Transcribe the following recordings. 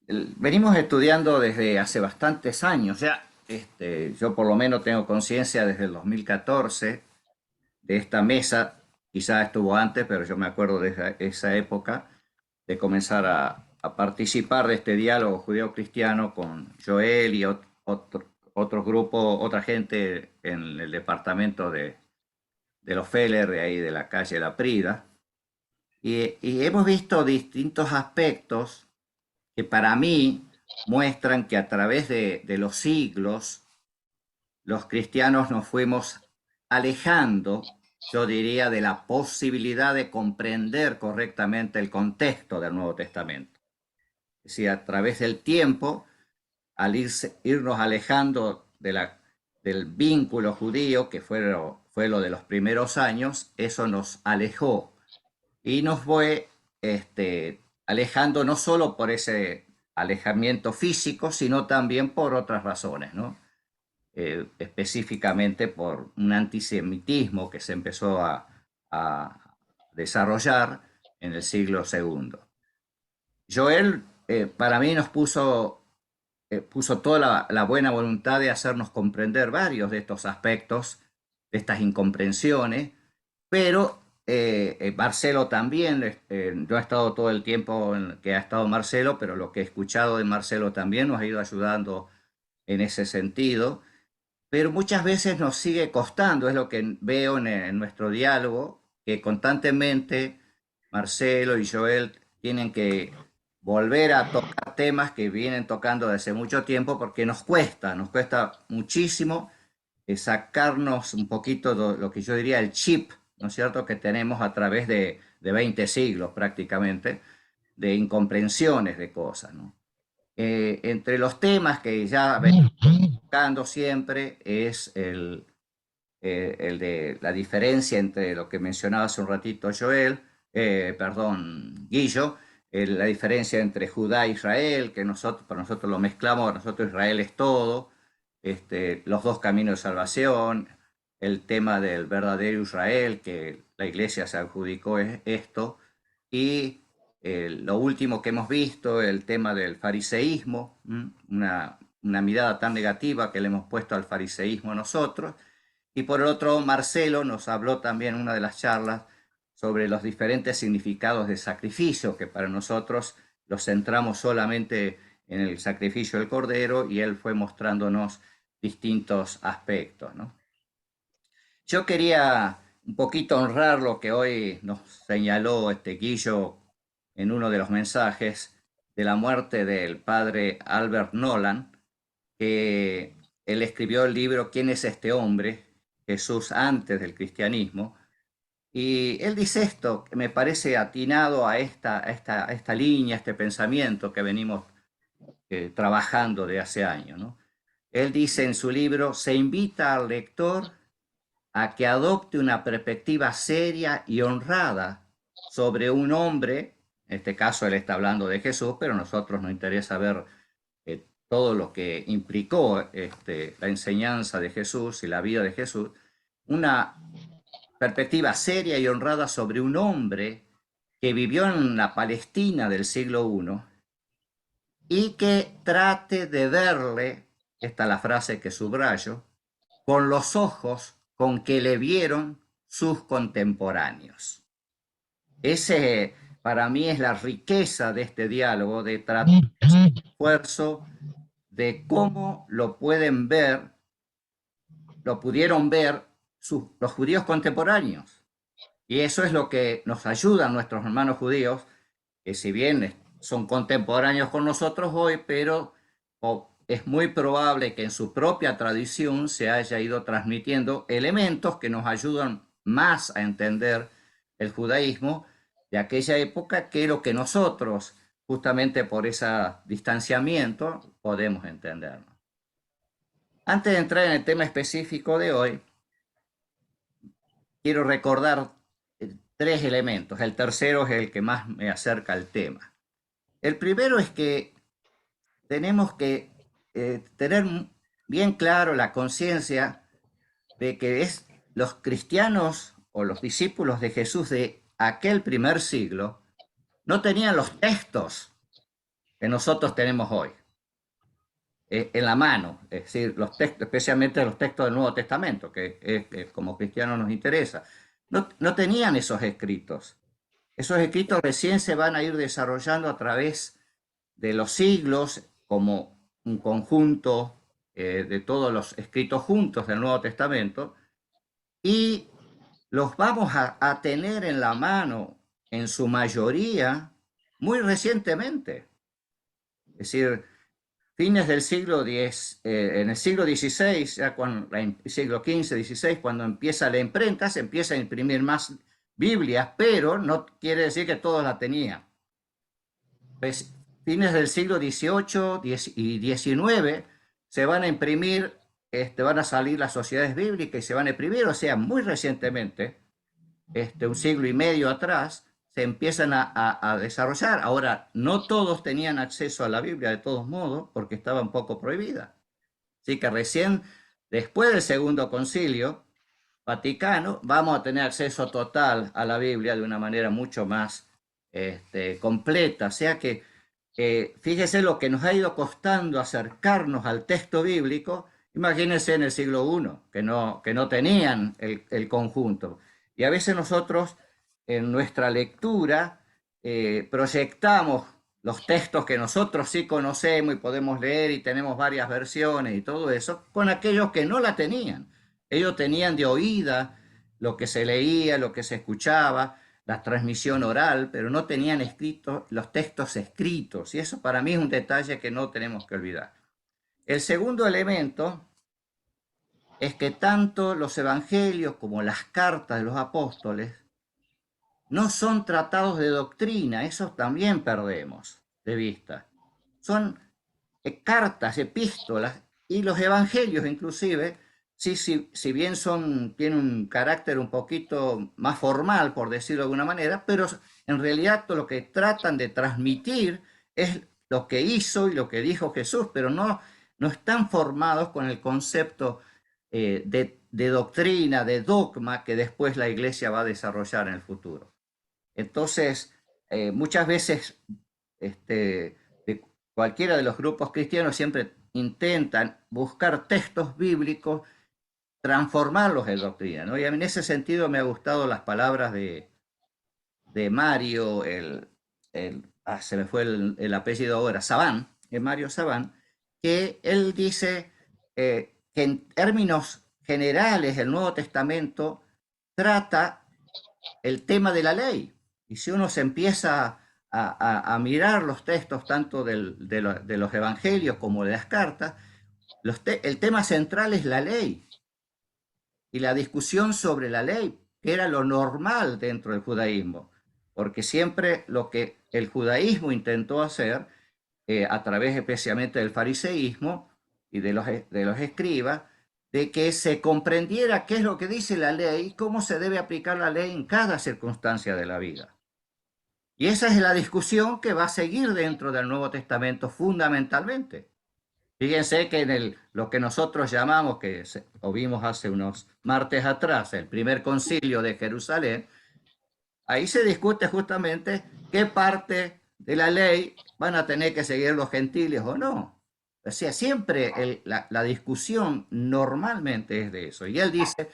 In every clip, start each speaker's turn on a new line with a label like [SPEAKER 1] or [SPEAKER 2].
[SPEAKER 1] Venimos estudiando desde hace bastantes años ya. Yo por lo menos tengo conciencia desde el 2014 de esta mesa, quizás estuvo antes, pero yo me acuerdo de esa época, de comenzar a participar de este diálogo judeo-cristiano con Joel y otro grupo, otra gente en el departamento de los Feller, de ahí de la calle La Prida. Y hemos visto distintos aspectos que para mí muestran que a través de los siglos los cristianos nos fuimos alejando, yo diría, de la posibilidad de comprender correctamente el contexto del Nuevo Testamento. Es decir, a través del tiempo, al irnos alejando del vínculo judío, que fue lo de los primeros años, eso nos alejó y nos fue alejando no solo por ese alejamiento físico, sino también por otras razones, ¿no? Específicamente por un antisemitismo que se empezó a desarrollar en el siglo segundo. Joel, para mí, puso toda la buena voluntad de hacernos comprender varios de estos aspectos, de estas incomprensiones, pero Marcelo también. Yo he estado todo el tiempo en que ha estado Marcelo, pero lo que he escuchado de Marcelo también nos ha ido ayudando en ese sentido, pero muchas veces nos sigue costando, es lo que veo en nuestro diálogo, que constantemente Marcelo y Joel tienen que volver a tocar temas que vienen tocando desde mucho tiempo porque nos cuesta muchísimo sacarnos un poquito lo que yo diría el chip, ¿no es cierto?, que tenemos a través de 20 siglos prácticamente, de incomprensiones de cosas, ¿no? Entre los temas que ya venimos tocando siempre es el de la diferencia entre lo que mencionaba hace un ratito Joel, perdón, Guillo, la diferencia entre Judá e Israel, que para nosotros lo mezclamos, para nosotros Israel es todo, los dos caminos de salvación, el tema del verdadero Israel, que la iglesia se adjudicó esto, y lo último que hemos visto, el tema del fariseísmo, una mirada tan negativa que le hemos puesto al fariseísmo nosotros. Y por el otro, Marcelo nos habló también en una de las charlas sobre los diferentes significados de sacrificio, que para nosotros los centramos solamente en el sacrificio del cordero, y él fue mostrándonos distintos aspectos, ¿no? Yo quería un poquito honrar lo que hoy nos señaló este Guillo en uno de los mensajes de la muerte del padre Albert Nolan, que él escribió el libro ¿Quién es este hombre? Jesús antes del cristianismo. Y él dice esto, que me parece atinado a esta línea, a este pensamiento que venimos trabajando de hace años, ¿no? Él dice en su libro, se invita al lector a que adopte una perspectiva seria y honrada sobre un hombre. En este caso él está hablando de Jesús, pero a nosotros nos interesa ver todo lo que implicó la enseñanza de Jesús y la vida de Jesús, una perspectiva seria y honrada sobre un hombre que vivió en la Palestina del siglo I y que trate de verle, esta es la frase que subrayo, con los ojos con que le vieron sus contemporáneos. Ese para mí es la riqueza de este diálogo, de tratar el esfuerzo de cómo lo pueden ver, lo pudieron ver los judíos contemporáneos. Y eso es lo que nos ayudan nuestros hermanos judíos, que si bien son contemporáneos con nosotros hoy, pero es muy probable que en su propia tradición se haya ido transmitiendo elementos que nos ayudan más a entender el judaísmo de aquella época que lo que nosotros, justamente por ese distanciamiento, podemos entender. Antes de entrar en el tema específico de hoy, quiero recordar tres elementos. El tercero es el que más me acerca al tema. El primero es que tenemos que tener bien claro la conciencia de que los cristianos o los discípulos de Jesús de aquel primer siglo no tenían los textos que nosotros tenemos hoy en la mano, es decir, los textos, especialmente los textos del Nuevo Testamento, que como cristianos nos interesa. No tenían esos escritos. Esos escritos recién se van a ir desarrollando a través de los siglos como un conjunto de todos los escritos juntos del Nuevo Testamento, y los vamos a tener en la mano en su mayoría muy recientemente. Es decir, fines del siglo X, en el siglo XVI, ya cuando, siglo XV, XVI, cuando empieza la imprenta, se empieza a imprimir más Biblias, pero no quiere decir que todos la tenían. Pues, fines del siglo XVIII y XIX se van a imprimir, van a salir las sociedades bíblicas y se van a imprimir, o sea, muy recientemente, un siglo y medio atrás, se empiezan a desarrollar. Ahora, no todos tenían acceso a la Biblia de todos modos, porque estaba un poco prohibida. Así que recién después del Segundo Concilio Vaticano vamos a tener acceso total a la Biblia de una manera mucho más completa. O sea que fíjese lo que nos ha ido costando acercarnos al texto bíblico. Imagínense en el siglo I, que no tenían el conjunto. Y a veces nosotros en nuestra lectura proyectamos los textos que nosotros sí conocemos y podemos leer y tenemos varias versiones y todo eso, con aquellos que no la tenían. Ellos tenían de oída lo que se leía, lo que se escuchaba, la transmisión oral, pero no tenían escritos los textos escritos. Y eso para mí es un detalle que no tenemos que olvidar. El segundo elemento es que tanto los evangelios como las cartas de los apóstoles no son tratados de doctrina, esos también perdemos de vista. Son cartas, epístolas, y los evangelios inclusive, sí, si bien tienen un carácter un poquito más formal, por decirlo de alguna manera, pero en realidad todo lo que tratan de transmitir es lo que hizo y lo que dijo Jesús, pero no están formados con el concepto de doctrina, de dogma que después la iglesia va a desarrollar en el futuro. Entonces, muchas veces de cualquiera de los grupos cristianos siempre intentan buscar textos bíblicos, transformarlos en doctrina, ¿no? Y a mí en ese sentido me ha gustado las palabras de Mario, se me fue el apellido ahora, Sabán, Mario Sabán, que él dice que en términos generales el Nuevo Testamento trata el tema de la ley. Y si uno se empieza a mirar los textos tanto de los evangelios como de las cartas, el tema central es la ley y la discusión sobre la ley, que era lo normal dentro del judaísmo, porque siempre lo que el judaísmo intentó hacer, a través especialmente del fariseísmo y de los escribas, de que se comprendiera qué es lo que dice la ley y cómo se debe aplicar la ley en cada circunstancia de la vida. Y esa es la discusión que va a seguir dentro del Nuevo Testamento fundamentalmente. Fíjense que lo que nosotros llamamos, o vimos hace unos martes atrás, el primer concilio de Jerusalén, ahí se discute justamente qué parte de la ley van a tener que seguir los gentiles o no. O sea, siempre la discusión normalmente es de eso. Y él dice,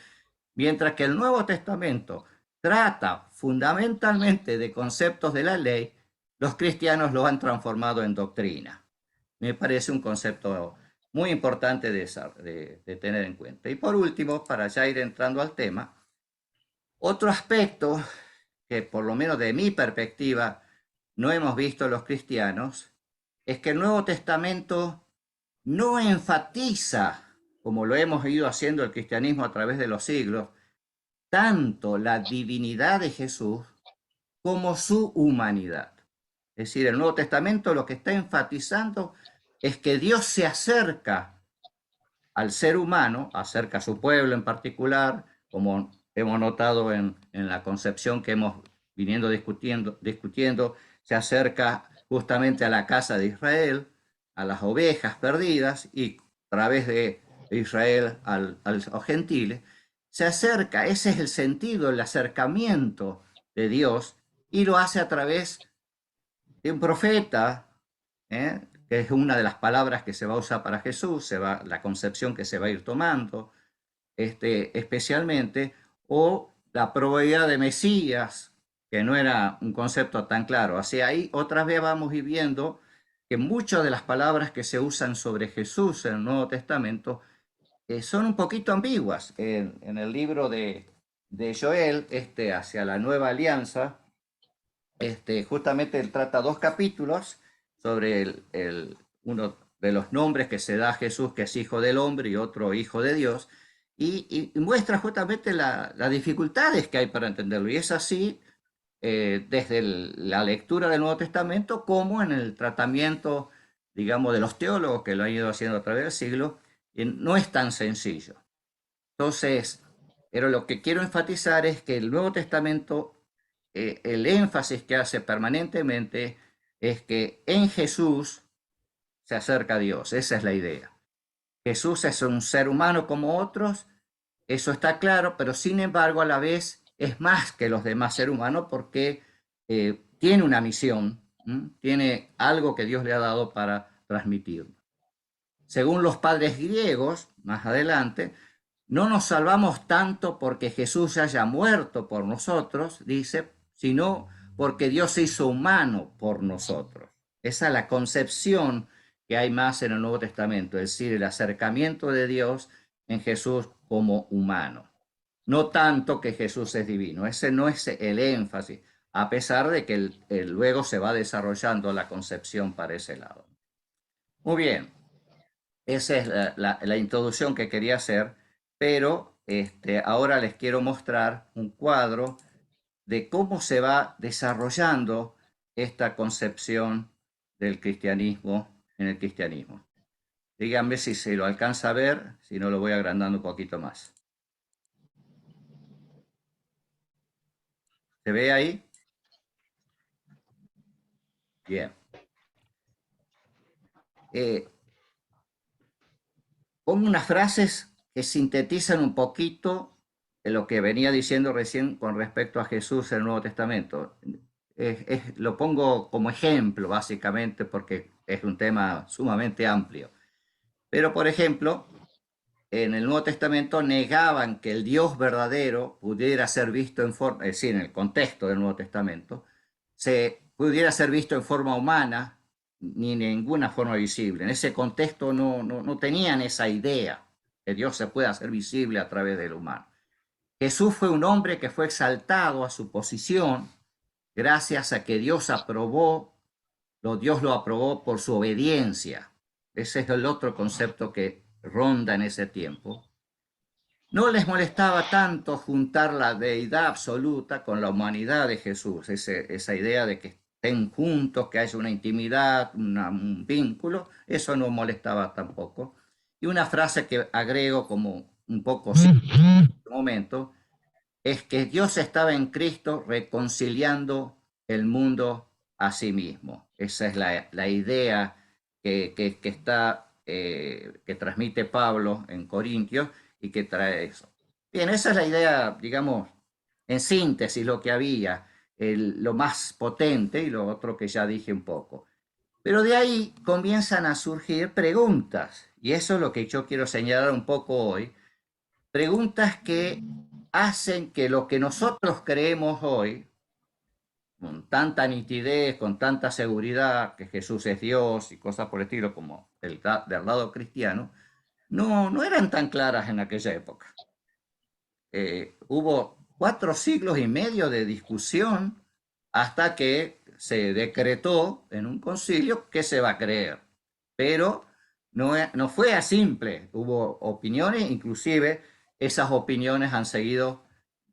[SPEAKER 1] mientras que el Nuevo Testamento trata fundamentalmente de conceptos de la ley, los cristianos lo han transformado en doctrina. Me parece un concepto muy importante de tener en cuenta. Y por último, para ya ir entrando al tema, otro aspecto que por lo menos de mi perspectiva no hemos visto los cristianos es que el Nuevo Testamento no enfatiza, como lo hemos ido haciendo el cristianismo a través de los siglos, tanto la divinidad de Jesús como su humanidad. Es decir, el Nuevo Testamento lo que está enfatizando es que Dios se acerca al ser humano, acerca a su pueblo en particular, como hemos notado en la concepción que hemos viniendo discutiendo, se acerca justamente a la casa de Israel, a las ovejas perdidas y a través de Israel a los gentiles, se acerca, ese es el sentido, el acercamiento de Dios, y lo hace a través de un profeta, que es una de las palabras que se va a usar para Jesús, la concepción que se va a ir tomando, especialmente, o la probabilidad de Mesías, que no era un concepto tan claro. Así ahí otra vez vamos a ir viendo que muchas de las palabras que se usan sobre Jesús en el Nuevo Testamento son un poquito ambiguas. En el libro de Joel, hacia la nueva alianza, justamente él trata 2 capítulos sobre uno de los nombres que se da a Jesús, que es Hijo del Hombre, y otro Hijo de Dios, y muestra justamente las dificultades que hay para entenderlo. Y es así desde la lectura del Nuevo Testamento como en el tratamiento, digamos, de los teólogos que lo han ido haciendo a través del siglo, no es tan sencillo. Entonces, pero lo que quiero enfatizar es que el Nuevo Testamento, el énfasis que hace permanentemente es que en Jesús se acerca a Dios. Esa es la idea. Jesús es un ser humano como otros, eso está claro, pero sin embargo a la vez es más que los demás seres humanos porque tiene una misión, tiene algo que Dios le ha dado para transmitir. Según los padres griegos, más adelante, no nos salvamos tanto porque Jesús haya muerto por nosotros, dice, sino porque Dios se hizo humano por nosotros. Esa es la concepción que hay más en el Nuevo Testamento, es decir, el acercamiento de Dios en Jesús como humano. No tanto que Jesús es divino, ese no es el énfasis, a pesar de que luego se va desarrollando la concepción para ese lado. Muy bien, esa es la introducción que quería hacer, pero ahora les quiero mostrar un cuadro de cómo se va desarrollando esta concepción del cristianismo en el cristianismo. Díganme si se lo alcanza a ver, si no lo voy agrandando un poquito más. ¿Se ve ahí? Bien. Pongo unas frases que sintetizan un poquito lo que venía diciendo recién con respecto a Jesús en el Nuevo Testamento. Lo pongo como ejemplo, básicamente, porque es un tema sumamente amplio. Pero, por ejemplo, en el Nuevo Testamento negaban que el Dios verdadero pudiera ser visto en forma, es decir, en el contexto del Nuevo Testamento, se pudiera ser visto en forma humana ni en ninguna forma visible. En ese contexto no tenían esa idea que Dios se pueda hacer visible a través del humano. Jesús fue un hombre que fue exaltado a su posición gracias a que Dios Dios lo aprobó por su obediencia. Ese es el otro concepto que ronda en ese tiempo. No les molestaba tanto juntar la deidad absoluta con la humanidad de Jesús, esa idea de que estén juntos, que haya una intimidad, un vínculo, eso no molestaba tampoco. Y una frase que agrego como un poco en este momento, es que Dios estaba en Cristo reconciliando el mundo a sí mismo. Esa es la idea que transmite Pablo en Corintios y que trae eso. Bien, esa es la idea, digamos, en síntesis, lo que había, lo más potente y lo otro que ya dije un poco. Pero de ahí comienzan a surgir preguntas, y eso es lo que yo quiero señalar un poco hoy, preguntas que hacen que lo que nosotros creemos hoy, con tanta nitidez, con tanta seguridad, que Jesús es Dios y cosas por el estilo, como del lado cristiano, no eran tan claras en aquella época. Hubo 4 siglos y medio de discusión hasta que se decretó en un concilio que se va a creer. Pero no fue a simple, hubo opiniones, inclusive esas opiniones han seguido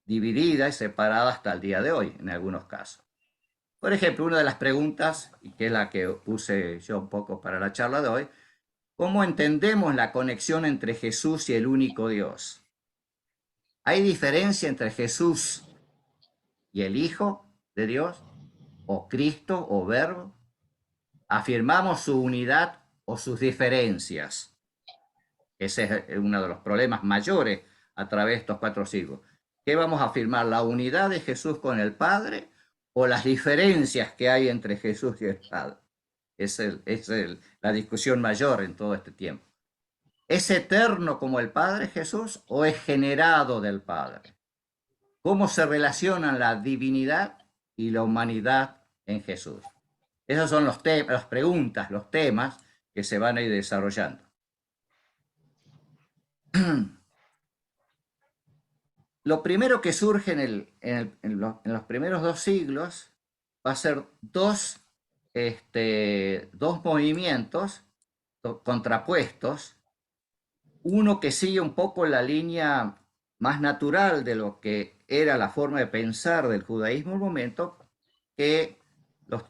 [SPEAKER 1] divididas y separadas hasta el día de hoy, en algunos casos. Por ejemplo, una de las preguntas, y que es la que puse yo un poco para la charla de hoy, ¿cómo entendemos la conexión entre Jesús y el único Dios? ¿Hay diferencia entre Jesús y el Hijo de Dios? ¿O Cristo o Verbo? ¿Afirmamos su unidad o sus diferencias? Ese es uno de los problemas mayores a través de estos 4 siglos. ¿Qué vamos a afirmar? ¿La unidad de Jesús con el Padre o las diferencias que hay entre Jesús y el Padre? la discusión mayor en todo este tiempo. ¿Es eterno como el Padre Jesús o es generado del Padre? ¿Cómo se relacionan la divinidad y la humanidad en Jesús? Esas son las preguntas, los temas que se van a ir desarrollando. Lo primero que surge en los primeros 2 siglos va a ser dos movimientos contrapuestos, uno que sigue un poco la línea más natural de lo que era la forma de pensar del judaísmo en el momento, que los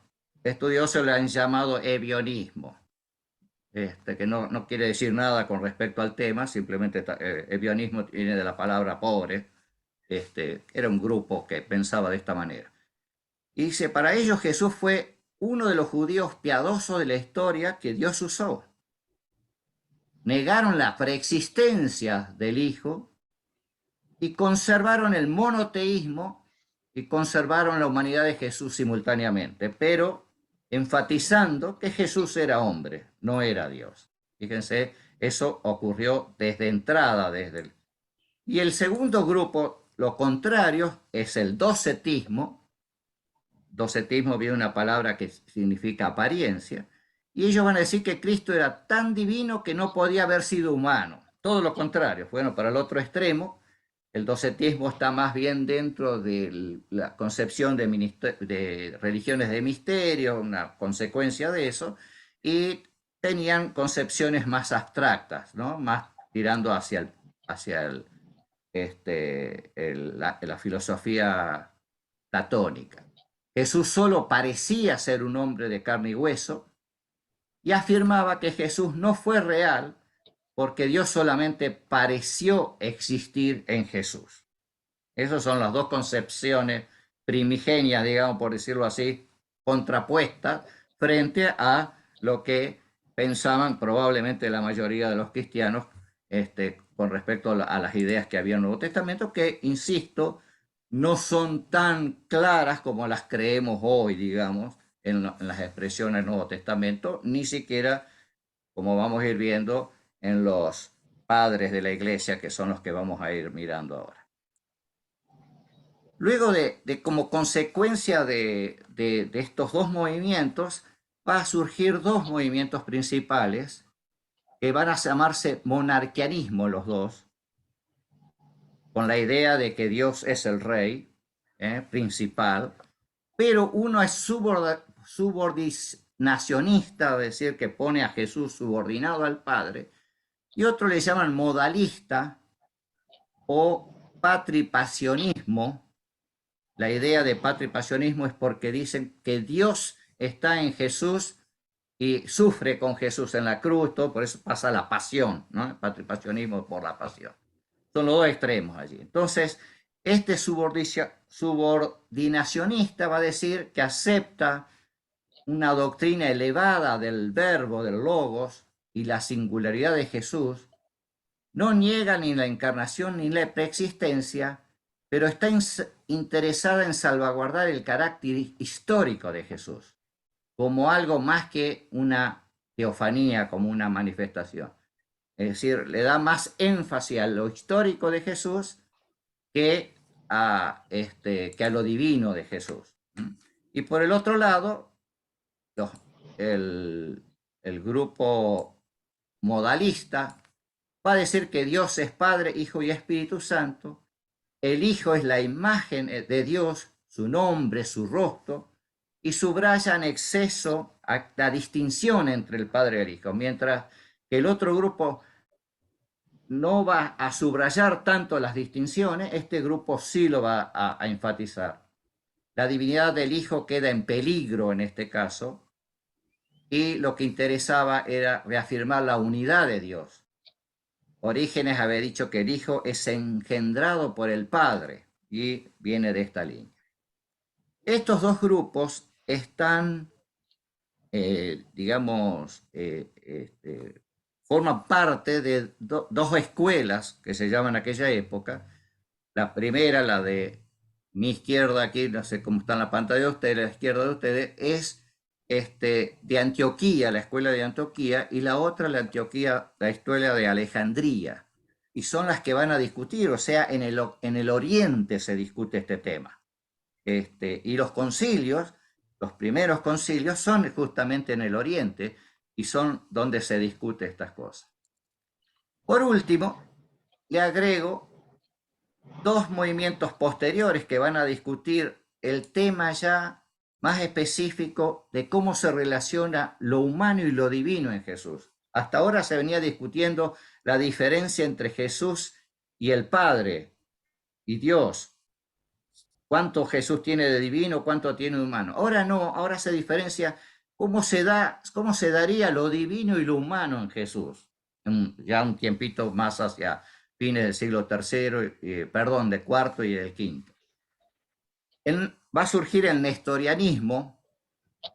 [SPEAKER 1] estudiosos le han llamado ebionismo, que no quiere decir nada con respecto al tema, simplemente ebionismo viene de la palabra pobre. Era un grupo que pensaba de esta manera. Y dice, para ellos Jesús fue uno de los judíos piadosos de la historia que Dios usó. Negaron la preexistencia del Hijo y conservaron el monoteísmo y conservaron la humanidad de Jesús simultáneamente, pero enfatizando que Jesús era hombre, no era Dios. Fíjense, eso ocurrió desde entrada, Y el segundo grupo, lo contrario, es el docetismo. Docetismo viene una palabra que significa apariencia, y ellos van a decir que Cristo era tan divino que no podía haber sido humano. Todo lo contrario. Bueno, para el otro extremo, el docetismo está más bien dentro de la concepción de religiones de misterio, una consecuencia de eso, y tenían concepciones más abstractas, ¿no? Más tirando hacia la filosofía platónica. Jesús solo parecía ser un hombre de carne y hueso y afirmaba que Jesús no fue real porque Dios solamente pareció existir en Jesús. Esas son las dos concepciones primigenias, digamos, por decirlo así, contrapuestas frente a lo que pensaban probablemente la mayoría de los cristianos con respecto a las ideas que había en el Nuevo Testamento, que, insisto, no son tan claras como las creemos hoy, digamos, en las expresiones del Nuevo Testamento, ni siquiera, como vamos a ir viendo, en los padres de la iglesia, que son los que vamos a ir mirando ahora. Luego como consecuencia de estos dos movimientos, va a surgir dos movimientos principales que van a llamarse monarquianismo los dos, con la idea de que Dios es el rey principal, pero uno es subordinacionista, es decir, que pone a Jesús subordinado al Padre, y otro le llaman modalista o patripasionismo. La idea de patripasionismo es porque dicen que Dios está en Jesús y sufre con Jesús en la cruz, todo, por eso pasa la pasión, ¿no? El patripasionismo por la pasión. Son los dos extremos allí. Entonces, este subordinacionista va a decir que acepta una doctrina elevada del verbo, del logos y la singularidad de Jesús, no niega ni la encarnación ni la preexistencia, pero está interesada en salvaguardar el carácter histórico de Jesús, como algo más que una teofanía, como una manifestación. Es decir, le da más énfasis a lo histórico de Jesús que a lo divino de Jesús. Y por el otro lado, el grupo modalista va a decir que Dios es Padre, Hijo y Espíritu Santo. El Hijo es la imagen de Dios, su nombre, su rostro, y subraya en exceso la distinción entre el Padre y el Hijo, mientras que el otro grupo no va a subrayar tanto las distinciones, este grupo sí lo va a enfatizar. La divinidad del Hijo queda en peligro en este caso, y lo que interesaba era reafirmar la unidad de Dios. Orígenes había dicho que el Hijo es engendrado por el Padre, y viene de esta línea. Estos dos grupos están, forman parte de dos escuelas que se llaman en aquella época. La primera, la de mi izquierda aquí, no sé cómo está en la pantalla de ustedes, la izquierda de ustedes, es de Antioquía, la escuela de Antioquía, y la otra la escuela de Alejandría. Y son las que van a discutir, o sea, en el Oriente se discute este tema. Y los concilios, los primeros concilios son justamente en el Oriente y son donde se discute estas cosas. Por último, le agrego dos movimientos posteriores que van a discutir el tema ya más específico de cómo se relaciona lo humano y lo divino en Jesús. Hasta ahora se venía discutiendo la diferencia entre Jesús y el Padre y Dios. Cuánto Jesús tiene de divino, cuánto tiene de humano. Ahora no, ahora se diferencia cómo se daría lo divino y lo humano en Jesús. Ya un tiempito más hacia fines del siglo III, perdón, del cuarto y del quinto. Va a surgir el nestorianismo,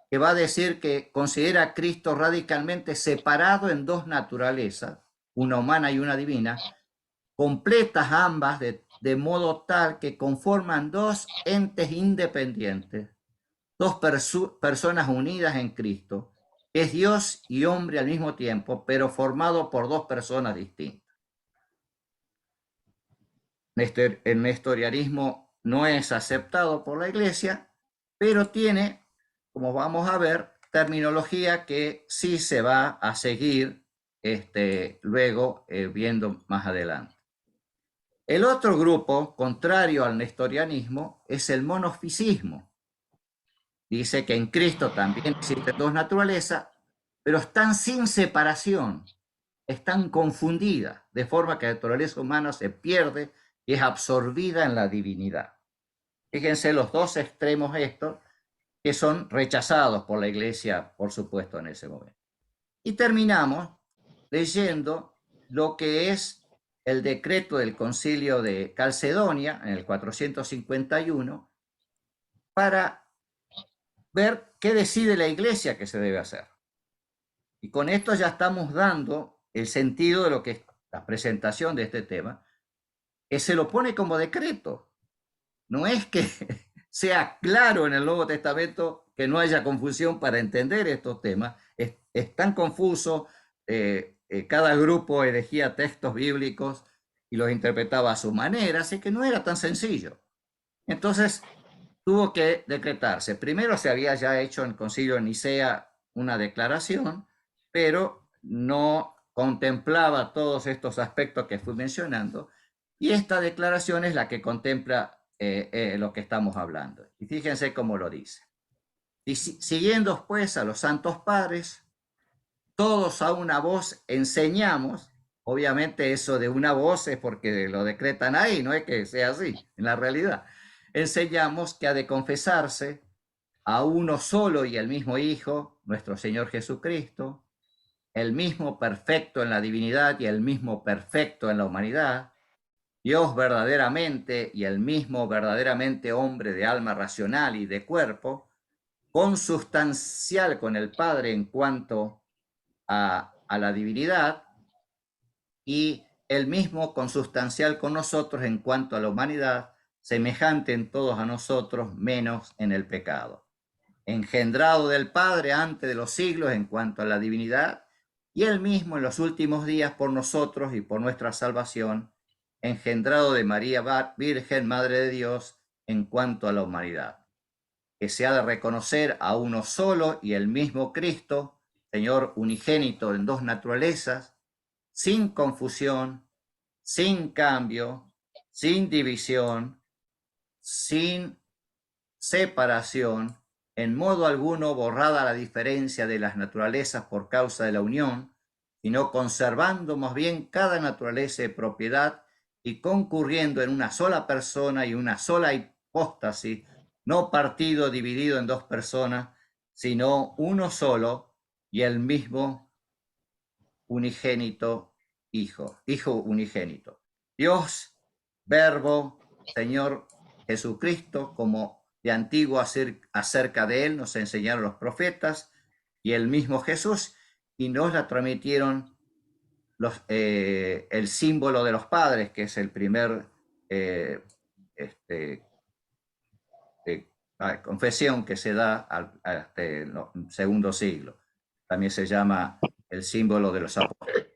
[SPEAKER 1] que va a decir que considera a Cristo radicalmente separado en dos naturalezas, una humana y una divina, completas ambas de modo tal que conforman dos entes independientes, dos personas unidas en Cristo, que es Dios y hombre al mismo tiempo, pero formado por dos personas distintas. El nestorianismo no es aceptado por la Iglesia, pero tiene, como vamos a ver, terminología que sí se va a seguir luego viendo más adelante. El otro grupo, contrario al nestorianismo, es el monofisismo. Dice que en Cristo también existen dos naturalezas, pero están sin separación, están confundidas, de forma que la naturaleza humana se pierde y es absorbida en la divinidad. Fíjense los dos extremos estos que son rechazados por la Iglesia, por supuesto, en ese momento. Y terminamos leyendo lo que es el decreto del Concilio de Calcedonia en el 451 para ver qué decide la Iglesia que se debe hacer. Y con esto ya estamos dando el sentido de lo que es la presentación de este tema, que se lo pone como decreto. No es que sea claro en el Nuevo Testamento que no haya confusión para entender estos temas. Es tan confuso, cada grupo elegía textos bíblicos y los interpretaba a su manera, así que no era tan sencillo. Entonces tuvo que decretarse. Primero se había ya hecho en el Concilio de Nicea una declaración, pero no contemplaba todos estos aspectos que fui mencionando, y esta declaración es la que contempla lo que estamos hablando. Y fíjense cómo lo dice. Y siguiendo pues a los santos padres, todos a una voz enseñamos, obviamente eso de una voz es porque lo decretan ahí, no es que sea así, en la realidad. Enseñamos que ha de confesarse a uno solo y el mismo Hijo, nuestro Señor Jesucristo, el mismo perfecto en la divinidad y el mismo perfecto en la humanidad, Dios verdaderamente y el mismo verdaderamente hombre de alma racional y de cuerpo, consustancial con el Padre en cuanto a la divinidad, y el mismo consustancial con nosotros en cuanto a la humanidad, semejante en todos a nosotros, menos en el pecado. Engendrado del Padre antes de los siglos en cuanto a la divinidad, y él mismo en los últimos días por nosotros y por nuestra salvación, engendrado de María Virgen, Madre de Dios, en cuanto a la humanidad, que se ha de reconocer a uno solo y el mismo Cristo, Señor unigénito en dos naturalezas, sin confusión, sin cambio, sin división, sin separación, en modo alguno borrada la diferencia de las naturalezas por causa de la unión, sino conservando más bien cada naturaleza de propiedad y concurriendo en una sola persona y una sola hipóstasis, no partido dividido en dos personas, sino uno solo y el mismo unigénito Hijo unigénito. Dios, Verbo, Señor Jesucristo, como de antiguo acerca de él nos enseñaron los profetas y el mismo Jesús, y nos la transmitieron el símbolo de los padres, que es el primer confesión que se da hasta el segundo siglo. También se llama el símbolo de los apóstoles.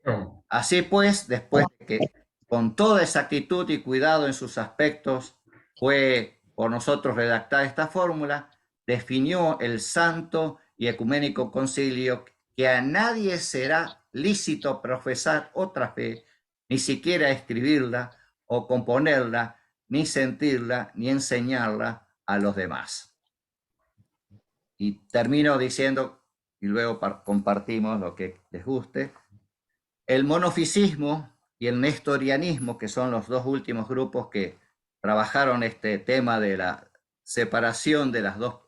[SPEAKER 1] Así pues, después de que con toda exactitud y cuidado en sus aspectos fue por nosotros redactada esta fórmula, definió el santo y ecuménico concilio que a nadie será lícito profesar otra fe, ni siquiera escribirla o componerla, ni sentirla, ni enseñarla a los demás. Y termino diciendo, y luego compartimos lo que les guste, el monofisismo y el nestorianismo, que son los dos últimos grupos que trabajaron este tema de la separación de las dos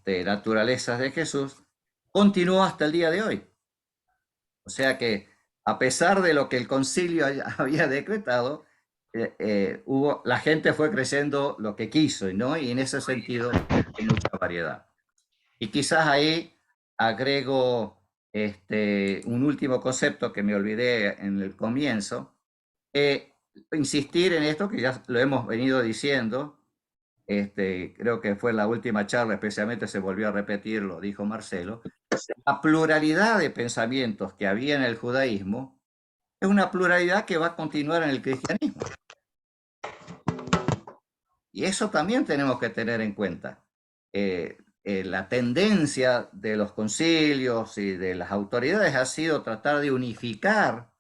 [SPEAKER 1] naturalezas de Jesús, continuó hasta el día de hoy. O sea que, a pesar de lo que el concilio había decretado, la gente fue creyendo lo que quiso, ¿no? Y en ese sentido hay mucha variedad. Y quizás ahí agrego un último concepto que me olvidé en el comienzo, insistir en esto que ya lo hemos venido diciendo, creo que fue la última charla, especialmente se volvió a repetir, lo dijo Marcelo, la pluralidad de pensamientos que había en el judaísmo es una pluralidad que va a continuar en el cristianismo. Y eso también tenemos que tener en cuenta. La tendencia de los concilios y de las autoridades ha sido tratar de unificar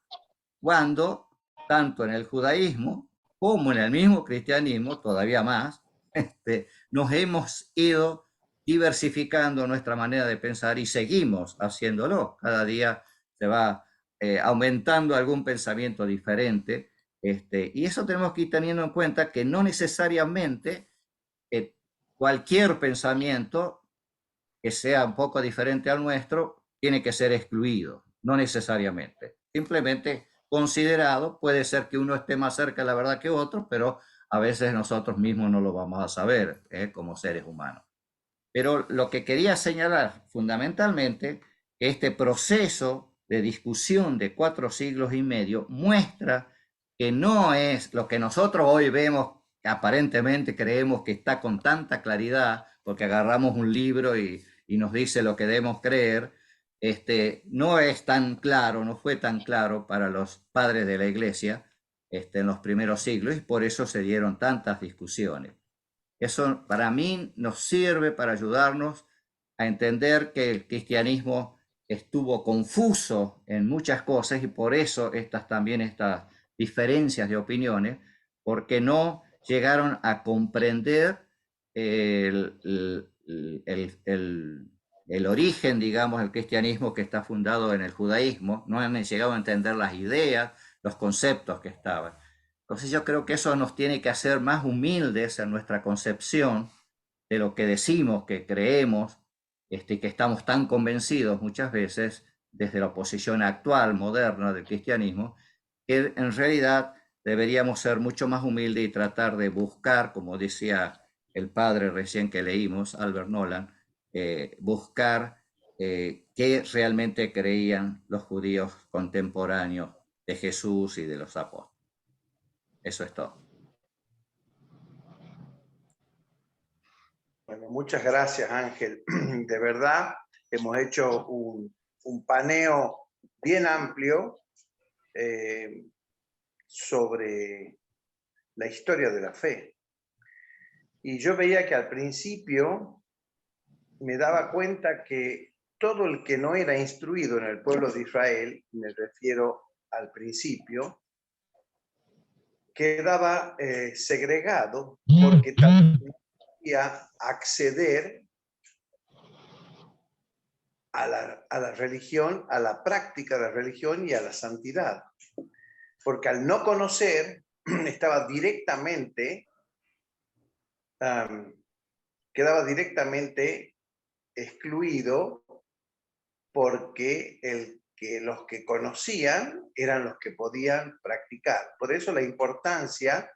[SPEAKER 1] cuando, tanto en el judaísmo como en el mismo cristianismo, todavía más, nos hemos ido diversificando nuestra manera de pensar y seguimos haciéndolo. Cada día se va aumentando algún pensamiento diferente. Y eso tenemos que ir teniendo en cuenta que no necesariamente cualquier pensamiento que sea un poco diferente al nuestro tiene que ser excluido, no necesariamente. Simplemente considerado, puede ser que uno esté más cerca de la verdad que otro, pero a veces nosotros mismos no lo vamos a saber como seres humanos. Pero lo que quería señalar fundamentalmente, este proceso de discusión de 4 siglos y medio muestra que no es lo que nosotros hoy vemos, que aparentemente creemos que está con tanta claridad, porque agarramos un libro y nos dice lo que debemos creer, no es tan claro, no fue tan claro para los padres de la iglesia en los primeros siglos, y por eso se dieron tantas discusiones. Eso para mí nos sirve para ayudarnos a entender que el cristianismo estuvo confuso en muchas cosas y por eso también estas diferencias de opiniones, porque no llegaron a comprender el, el origen, digamos, del cristianismo que está fundado en el judaísmo, no han llegado a entender las ideas, los conceptos que estaban. Entonces yo creo que eso nos tiene que hacer más humildes en nuestra concepción de lo que decimos, que creemos, que estamos tan convencidos muchas veces desde la posición actual, moderna del cristianismo, que en realidad deberíamos ser mucho más humildes y tratar de buscar, como decía el padre recién que leímos, Albert Nolan, buscar qué realmente creían los judíos contemporáneos de Jesús y de los apóstoles. Eso es todo.
[SPEAKER 2] Bueno, muchas gracias, Ángel. De verdad, hemos hecho un paneo bien amplio sobre la historia de la fe. Y yo veía que al principio me daba cuenta que todo el que no era instruido en el pueblo de Israel, me refiero al principio, quedaba segregado porque también podía acceder a la religión, a la práctica de la religión y a la santidad. Porque al no conocer, estaba directamente, quedaba directamente excluido porque los que conocían eran los que podían practicar. Por eso la importancia,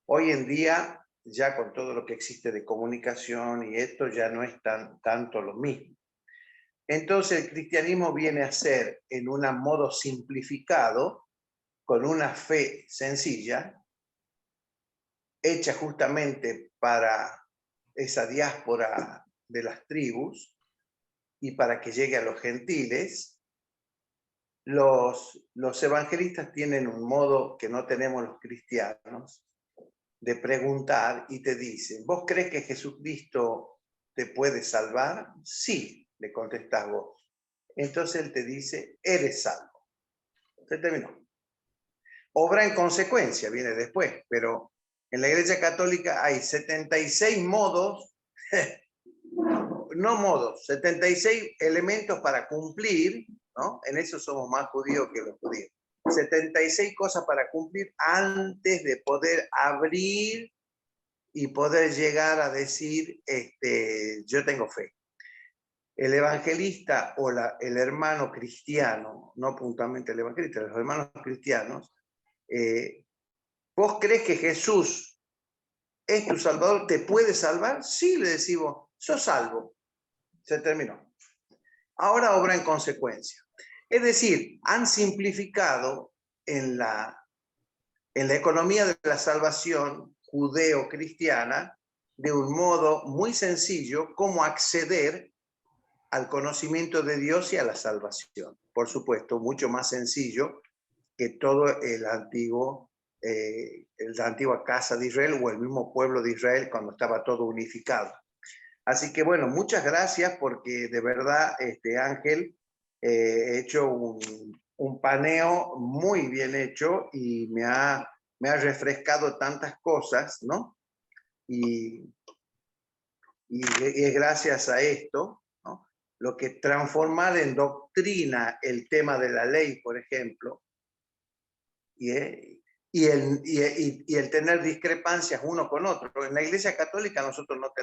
[SPEAKER 2] hoy en día, ya con todo lo que existe de comunicación y esto, ya no es tanto lo mismo. Entonces el cristianismo viene a ser, en un modo simplificado, con una fe sencilla, hecha justamente para esa diáspora de las tribus y para que llegue a los gentiles, los evangelistas tienen un modo que no tenemos los cristianos de preguntar y te dicen, ¿vos crees que Jesucristo te puede salvar? Sí, le contestás vos. Entonces él te dice, eres salvo. Se terminó. Obra en consecuencia, viene después, pero en la Iglesia Católica hay 76 modos, no modos, 76 elementos para cumplir, ¿no? En eso somos más judíos que los judíos. 76 cosas para cumplir antes de poder abrir y poder llegar a decir, yo tengo fe. El evangelista o el hermano cristiano, no puntualmente el evangelista, los hermanos cristianos, ¿vos crees que Jesús es tu salvador? ¿Te puede salvar? Sí, le decimos, sos salvo. Se terminó. Ahora obra en consecuencia. Es decir, han simplificado en la economía de la salvación judeo-cristiana de un modo muy sencillo cómo acceder al conocimiento de Dios y a la salvación. Por supuesto, mucho más sencillo que todo el antiguo, la antigua casa de Israel o el mismo pueblo de Israel cuando estaba todo unificado. Así que bueno, muchas gracias porque de verdad, Ángel, he hecho un paneo muy bien hecho y me ha refrescado tantas cosas, ¿no? Y es gracias a esto, ¿no? Lo que transformar en doctrina el tema de la ley, por ejemplo, y el tener discrepancias uno con otro. En la Iglesia Católica nosotros no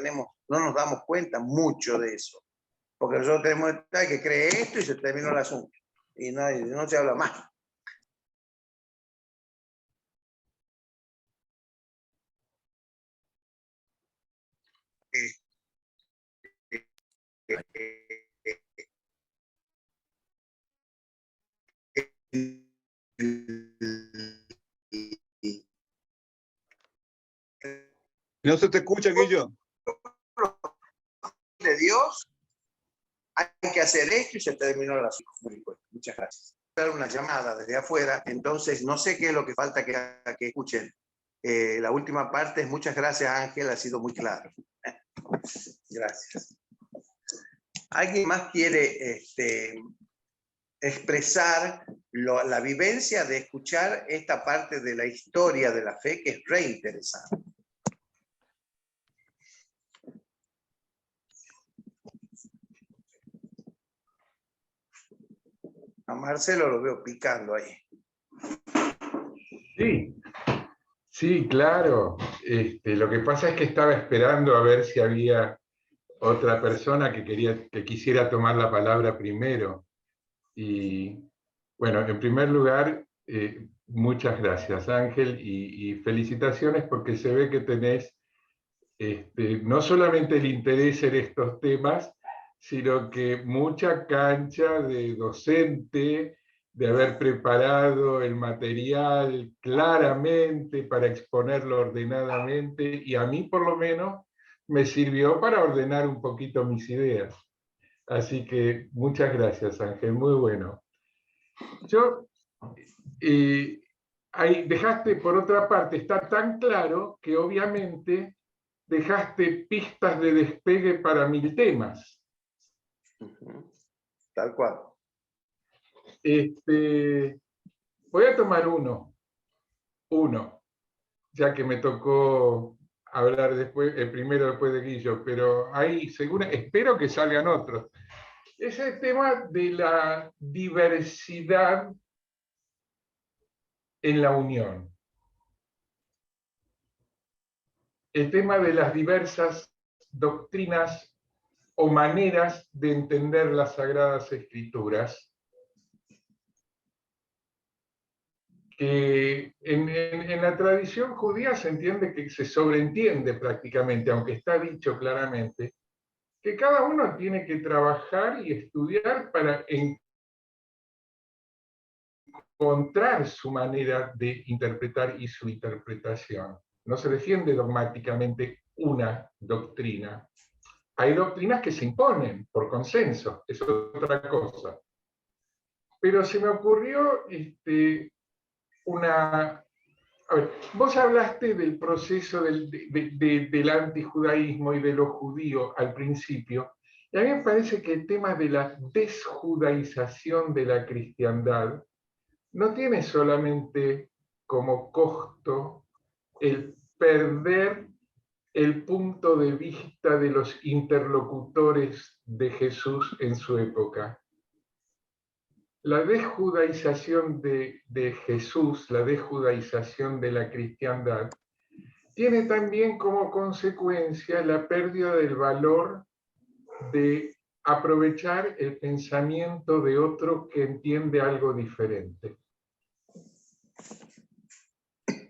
[SPEAKER 2] nos damos cuenta mucho de eso, porque nosotros tenemos que creer esto y se terminó el asunto, y no se habla más.
[SPEAKER 3] No se te escucha, Guillo.
[SPEAKER 2] De Dios, hay que hacer esto y se terminó el asunto. Muchas gracias. Una llamada desde afuera, entonces no sé qué es lo que falta que escuchen. La última parte es muchas gracias, Ángel, ha sido muy claro. Gracias. ¿Alguien más quiere expresar la vivencia de escuchar esta parte de la historia de la fe que es re interesante? A Marcelo lo veo picando ahí.
[SPEAKER 4] Sí, claro. Lo que pasa es que estaba esperando a ver si había otra persona que quisiera tomar la palabra primero. Y bueno, en primer lugar, muchas gracias, Ángel, y felicitaciones porque se ve que tenés no solamente el interés en estos temas, sino que mucha cancha de docente, de haber preparado el material claramente para exponerlo ordenadamente, y a mí por lo menos me sirvió para ordenar un poquito mis ideas. Así que muchas gracias, Ángel, muy bueno. Yo, ahí dejaste, por otra parte, está tan claro que obviamente dejaste pistas de despegue para 1000 temas.
[SPEAKER 2] Tal cual.
[SPEAKER 4] Voy a tomar uno, ya que me tocó hablar después, el primero después de Guillo, pero ahí espero que salgan otros. Es el tema de la diversidad en la unión. El tema de las diversas doctrinas o maneras de entender las Sagradas Escrituras, que en la tradición judía se entiende que se sobreentiende prácticamente, aunque está dicho claramente, que cada uno tiene que trabajar y estudiar para encontrar su manera de interpretar y su interpretación. No se defiende dogmáticamente una doctrina. Hay doctrinas que se imponen por consenso, es otra cosa. Pero se me ocurrió una... A ver, vos hablaste del proceso del antijudaísmo y de lo judío al principio, y a mí me parece que el tema de la desjudaización de la cristiandad no tiene solamente como costo el perder el punto de vista de los interlocutores de Jesús en su época. La desjudaización de Jesús, la desjudaización de la cristiandad, tiene también como consecuencia la pérdida del valor de aprovechar el pensamiento de otro que entiende algo diferente.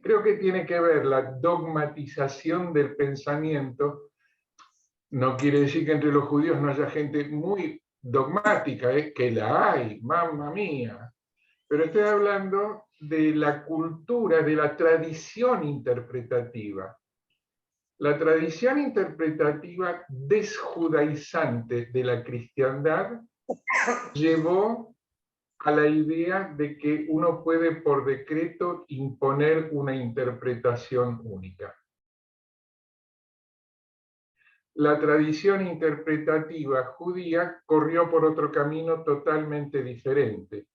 [SPEAKER 4] Creo que tiene que ver la dogmatización del pensamiento. No quiere decir que entre los judíos no haya gente muy dogmática, que la hay, mamma mía. Pero estoy hablando de la cultura, de la tradición interpretativa. La tradición interpretativa desjudaizante de la cristiandad llevó a la idea de que uno puede por decreto imponer una interpretación única. La tradición interpretativa judía corrió por otro camino totalmente diferente,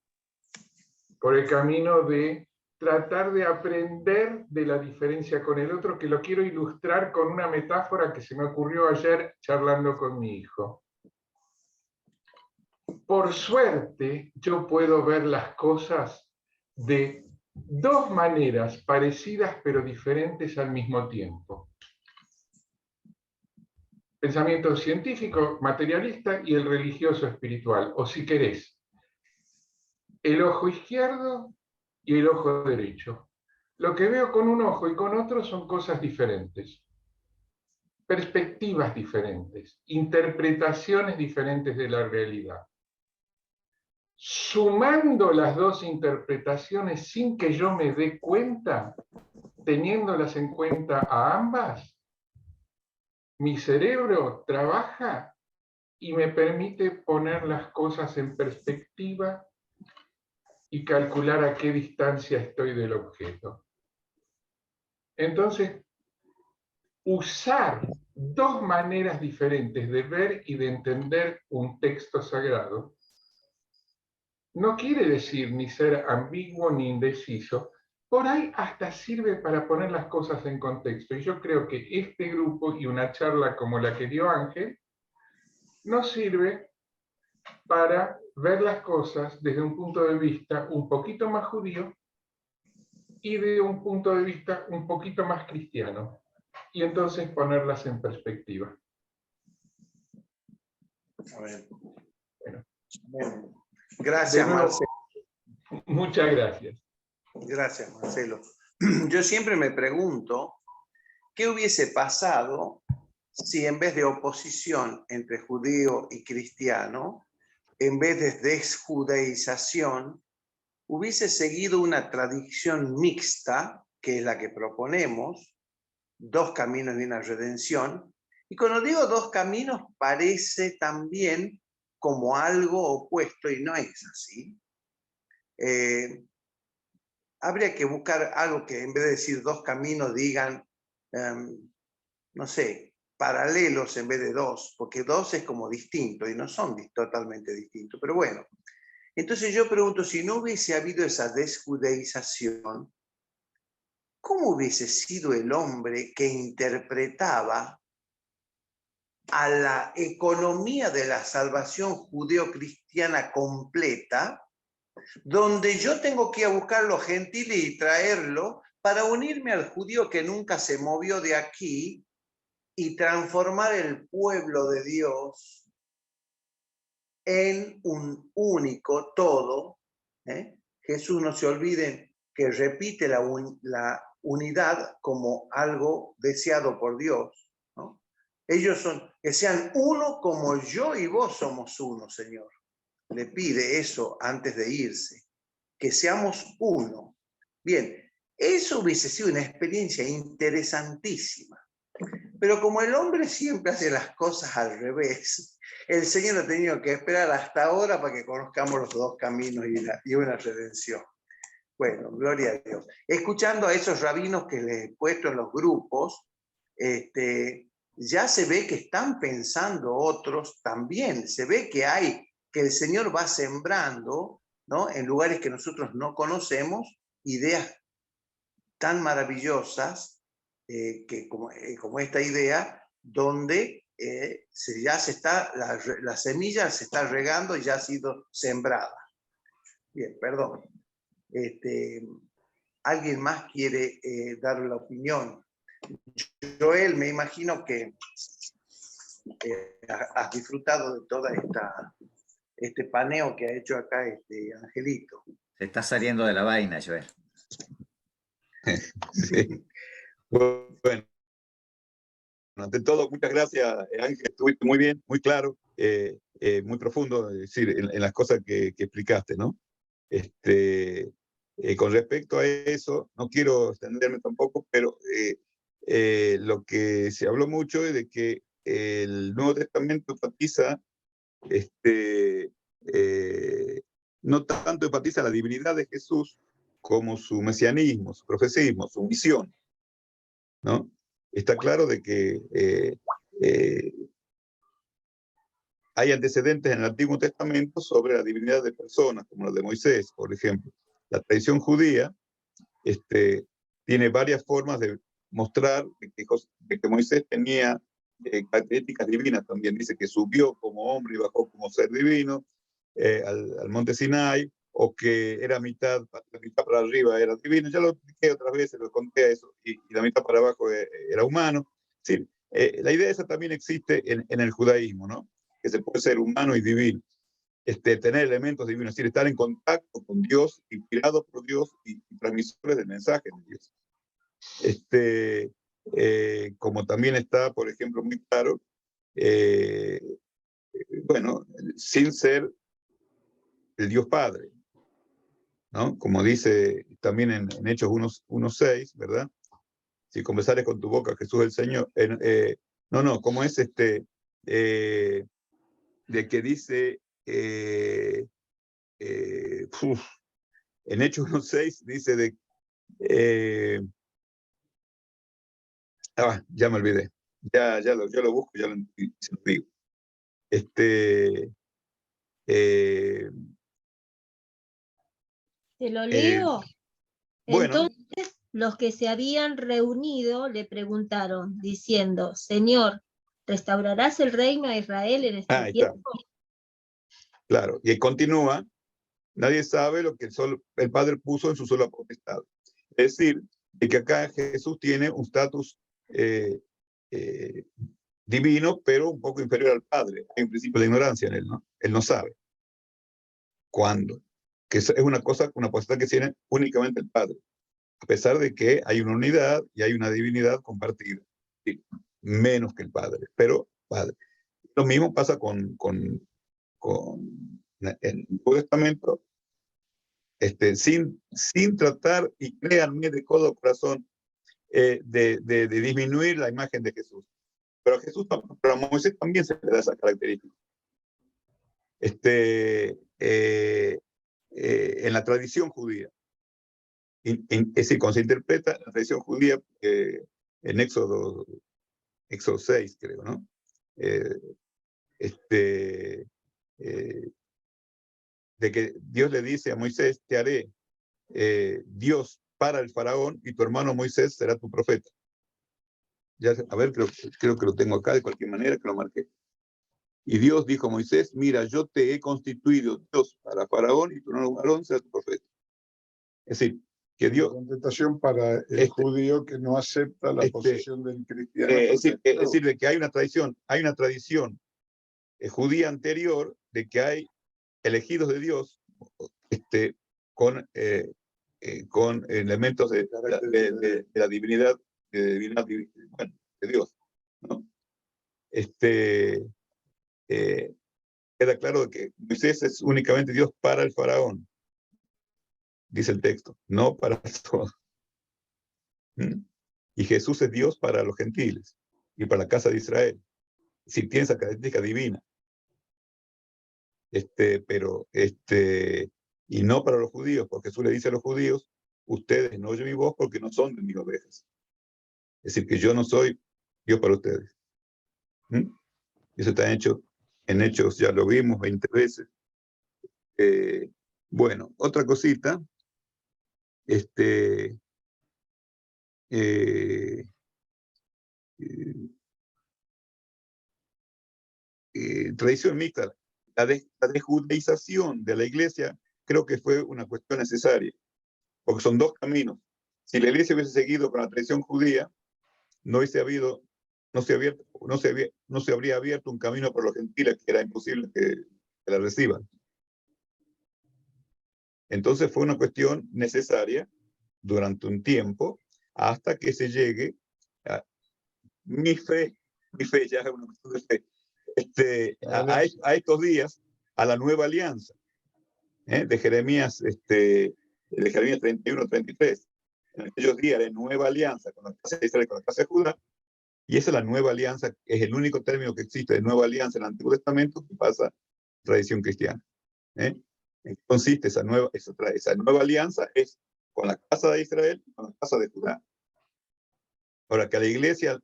[SPEAKER 4] por el camino de tratar de aprender de la diferencia con el otro, que lo quiero ilustrar con una metáfora que se me ocurrió ayer charlando con mi hijo. Por suerte, yo puedo ver las cosas de dos maneras parecidas pero diferentes al mismo tiempo. Pensamiento científico, materialista, y el religioso espiritual, o si querés, el ojo izquierdo y el ojo derecho. Lo que veo con un ojo y con otro son cosas diferentes, perspectivas diferentes, interpretaciones diferentes de la realidad. Sumando las dos interpretaciones sin que yo me dé cuenta, teniéndolas en cuenta a ambas, mi cerebro trabaja y me permite poner las cosas en perspectiva y calcular a qué distancia estoy del objeto. Entonces, usar dos maneras diferentes de ver y de entender un texto sagrado no quiere decir ni ser ambiguo ni indeciso. Por ahí hasta sirve para poner las cosas en contexto. Y yo creo que este grupo y una charla como la que dio Ángel nos sirve para ver las cosas desde un punto de vista un poquito más judío y de un punto de vista un poquito más cristiano. Y entonces ponerlas en perspectiva.
[SPEAKER 2] Bueno. Gracias,
[SPEAKER 4] nuevo,
[SPEAKER 2] Marcelo.
[SPEAKER 4] Muchas gracias.
[SPEAKER 2] Gracias, Marcelo. Yo siempre me pregunto, ¿qué hubiese pasado si en vez de oposición entre judío y cristiano, en vez de desjudaización, hubiese seguido una tradición mixta, que es la que proponemos, dos caminos de una redención? Y cuando digo dos caminos, parece también como algo opuesto, y no es así. Habría que buscar algo que en vez de decir dos caminos digan, no sé, paralelos en vez de dos, porque dos es como distinto y no son totalmente distintos. Pero bueno, entonces yo pregunto, si no hubiese habido esa desjudaización, ¿cómo hubiese sido el hombre que interpretaba a la economía de la salvación judeo-cristiana completa, donde yo tengo que ir a buscar los gentiles y traerlo para unirme al judío que nunca se movió de aquí y transformar el pueblo de Dios en un único todo? Jesús, no se olviden que repite la unidad como algo deseado por Dios, ¿no? Ellos son, que sean uno como yo y vos somos uno, Señor. Le pide eso antes de irse, que seamos uno. Bien, eso hubiese sido una experiencia interesantísima. Pero como el hombre siempre hace las cosas al revés, el Señor ha tenido que esperar hasta ahora para que conozcamos los dos caminos y una redención. Bueno, gloria a Dios. Escuchando a esos rabinos que les he puesto en los grupos, ya se ve que están pensando otros también. Se ve que el Señor va sembrando, ¿no?, en lugares que nosotros no conocemos, ideas tan maravillosas como esta idea, donde la semilla se está regando y ya ha sido sembrada. Bien, perdón. ¿Alguien más quiere dar la opinión? Joel, me imagino que has disfrutado de toda este paneo que ha hecho acá Angelito.
[SPEAKER 1] Se está saliendo de la vaina, Joel.
[SPEAKER 3] Sí. Bueno, ante todo, muchas gracias, Ángel. Estuviste muy bien, muy claro, muy profundo, es decir, en las cosas que explicaste, ¿no? Con respecto a eso, no quiero extenderme tampoco, pero lo que se habló mucho es de que el Nuevo Testamento enfatiza, no tanto enfatiza la divinidad de Jesús como su mesianismo, su profecismo, su misión, ¿no? Está claro de que hay antecedentes en el Antiguo Testamento sobre la divinidad de personas, como la de Moisés, por ejemplo. La tradición judía tiene varias formas de mostrar de que Moisés tenía características divinas también. Dice que subió como hombre y bajó como ser divino al monte Sinai, o que era mitad para arriba era divino. Ya lo expliqué otras veces, lo conté eso, y la mitad para abajo era humano. Sí, la idea esa también existe en el judaísmo, ¿no? Que se puede ser humano y divino. Tener elementos divinos, es decir, estar en contacto con Dios, inspirados por Dios y transmisores del mensaje de Dios. Como también está, por ejemplo, muy claro, bueno, sin ser el Dios Padre, ¿no? Como dice también en Hechos 1:6, ¿verdad? Si confesares con tu boca Jesús el Señor, ¿cómo es de que dice, en Hechos 1:6 dice ya me olvidé, yo lo busco, ya lo digo.
[SPEAKER 5] ¿Te lo leo?
[SPEAKER 3] Bueno.
[SPEAKER 5] Entonces los que se habían reunido le preguntaron, diciendo, Señor, ¿restaurarás el reino a Israel en este tiempo?
[SPEAKER 3] Claro, y continúa, nadie sabe lo que el Padre puso en su sola potestad. Es decir, de que acá Jesús tiene un estatus divino, pero un poco inferior al Padre. Hay un principio de ignorancia en él, ¿no? Él no sabe cuándo. Que es una potestad que tiene únicamente el Padre, a pesar de que hay una unidad y hay una divinidad compartida, sí, menos que el Padre, pero Padre. Lo mismo pasa con el Nuevo Testamento, sin tratar, y créanme de codo corazón, de disminuir la imagen de Jesús. Pero a Moisés también se le da esa característica. En la tradición judía. Es decir, cuando se interpreta la tradición judía en Éxodo 6, creo, ¿no? De que Dios le dice a Moisés, te haré Dios para el faraón y tu hermano Moisés será tu profeta. Ya, a ver, creo que lo tengo acá de cualquier manera, que lo marqué. Y Dios dijo a Moisés, mira, yo te he constituido Dios para faraón y tu hermano Aarón será tu profeta. Es decir, que Dios...
[SPEAKER 6] Contestación para el judío que no acepta la posición del cristiano.
[SPEAKER 3] Es decir, de que hay una tradición judía anterior de que hay elegidos de Dios con elementos de la divinidad, bueno, de Dios, ¿no? Queda claro que Moisés es únicamente Dios para el faraón, dice el texto, no para todos. Y Jesús es Dios para los gentiles. y para la casa de Israel. Si tiene esa característica divina. Y no para los judíos, porque Jesús le dice a los judíos, ustedes no oyen mi voz porque no son de mis ovejas. Es decir, que yo no soy Dios para ustedes. Eso está hecho en Hechos, ya lo vimos 20 veces. Bueno, otra cosita, tradición mixta, la desjudaización de la iglesia creo que fue una cuestión necesaria, porque son dos caminos. Si la iglesia hubiese seguido con la tradición judía, no se habría abierto un camino por los gentiles, que era imposible que la reciban. Entonces fue una cuestión necesaria durante un tiempo, hasta que se llegue a mi fe ya es una cuestión de fe, a estos días, a la nueva alianza, de Jeremías 31-33. En aquellos días de nueva alianza con la casa de Israel, con la casa de Judá, y esa es la nueva alianza, es el único término que existe de nueva alianza en el Antiguo Testamento que pasa tradición cristiana. ¿En qué consiste esa nueva alianza? Es con la casa de Israel y con la casa de Judá. Ahora, que la iglesia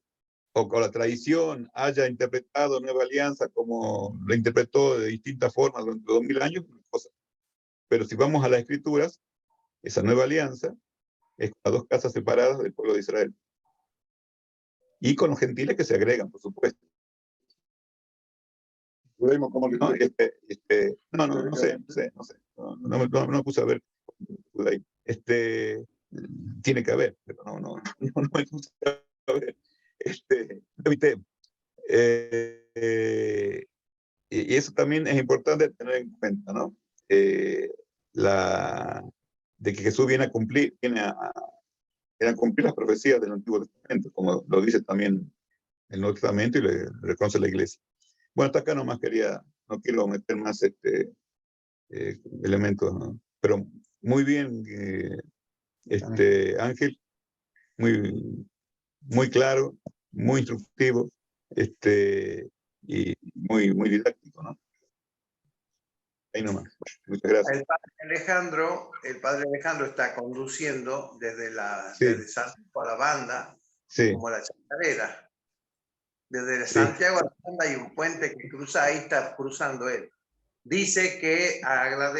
[SPEAKER 3] o con la tradición haya interpretado nueva alianza como la interpretó de distintas formas durante 2000 años, una cosa. Pero si vamos a las escrituras, esa nueva alianza es con las dos casas separadas del pueblo de Israel. Y con los gentiles que se agregan, por supuesto.
[SPEAKER 6] ¿Cómo le
[SPEAKER 3] No, no sé. No me puse a ver. Tiene que haber, pero no me puse a ver. Y eso también es importante tener en cuenta, ¿no? De que Jesús viene a cumplir las profecías del Antiguo Testamento, como lo dice también el Nuevo Testamento y le reconoce la iglesia. Bueno, hasta acá nomás no quiero meter más elementos, ¿no? Pero muy bien, Ángel, muy claro, muy instructivo, y muy didáctico, ¿no? Ahí nomás. Muchas gracias.
[SPEAKER 2] El padre Alejandro está conduciendo desde Santiago a la banda, como la chacarera. Desde Santiago a la banda hay un puente que cruza, ahí está cruzando él. Dice que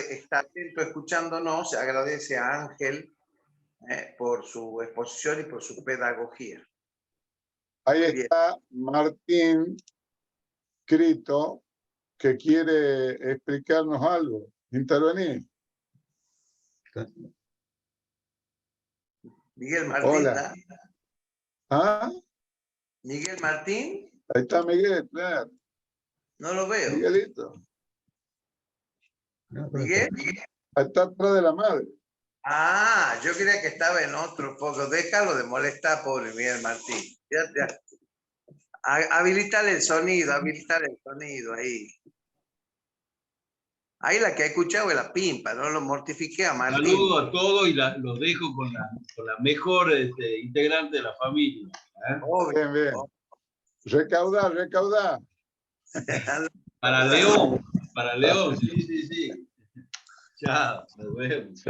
[SPEAKER 2] está atento escuchándonos, agradece a Ángel por su exposición y por su pedagogía.
[SPEAKER 6] Ahí está Martín Crito, que quiere explicarnos algo. Intervenir.
[SPEAKER 2] Miguel Martín.
[SPEAKER 6] Hola. ¿Ah?
[SPEAKER 2] Miguel Martín.
[SPEAKER 6] Ahí está Miguel, claro.
[SPEAKER 2] No lo veo.
[SPEAKER 6] Miguelito.
[SPEAKER 2] Miguel.
[SPEAKER 6] Ahí está atrás de la madre.
[SPEAKER 2] Ah, yo creía que estaba en otro poco. Déjalo de molestar, pobre Miguel Martín. Ya. Habilitar el sonido ahí. Ahí la que ha escuchado es la Pimpa, no lo mortifiqué a Martín.
[SPEAKER 7] Saludo a todos y los dejo con la mejor integrante de la familia.
[SPEAKER 6] Bien, bien. Recaudar.
[SPEAKER 2] Para
[SPEAKER 7] León, sí. Chao, nos vemos.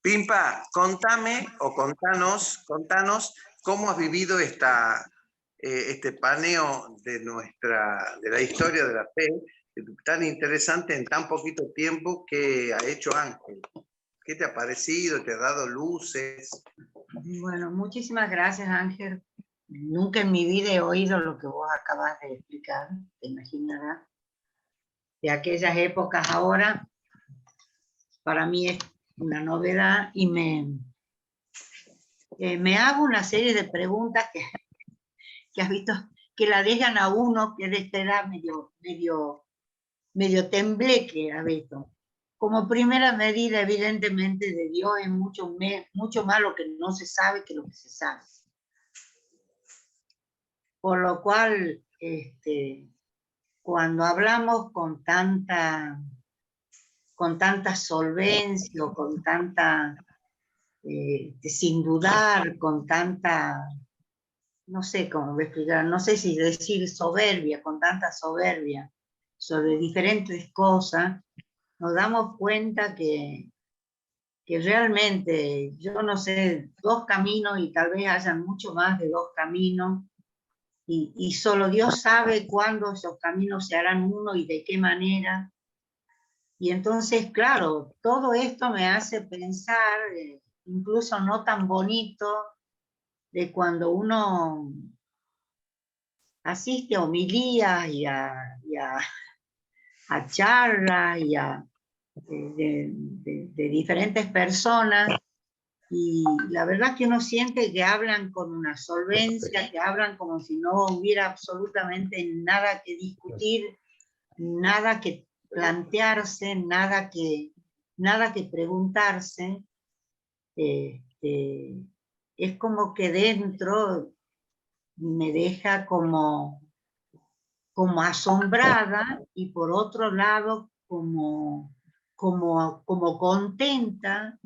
[SPEAKER 2] Pimpa, contanos cómo has vivido este paneo de la historia de la fe, tan interesante en tan poquito tiempo que ha hecho Ángel. ¿Qué te ha parecido? ¿Te ha dado luces?
[SPEAKER 8] Bueno, muchísimas gracias, Ángel. Nunca en mi vida he oído lo que vos acabas de explicar, te imaginarás. De aquellas épocas ahora, para mí es una novedad y me hago una serie de preguntas que has visto, que la dejan a uno que de esta edad medio tembleque, has visto. Como primera medida, evidentemente, de Dios es mucho más lo que no se sabe que lo que se sabe. Por lo cual, cuando hablamos con tanta solvencia, o con tanta, sin dudar, con tanta no sé cómo explicar, no sé si decir soberbia, con tanta soberbia, sobre diferentes cosas, nos damos cuenta que realmente, yo no sé, dos caminos y tal vez hayan mucho más de dos caminos, y solo Dios sabe cuándo esos caminos se harán uno y de qué manera. Y entonces, claro, todo esto me hace pensar, incluso no tan bonito, de cuando uno asiste a homilías a charlas de diferentes personas, y la verdad es que uno siente que hablan con una solvencia, que hablan como si no hubiera absolutamente nada que discutir, nada que plantearse, nada que preguntarse. Es como que dentro me deja como asombrada, y por otro lado como contenta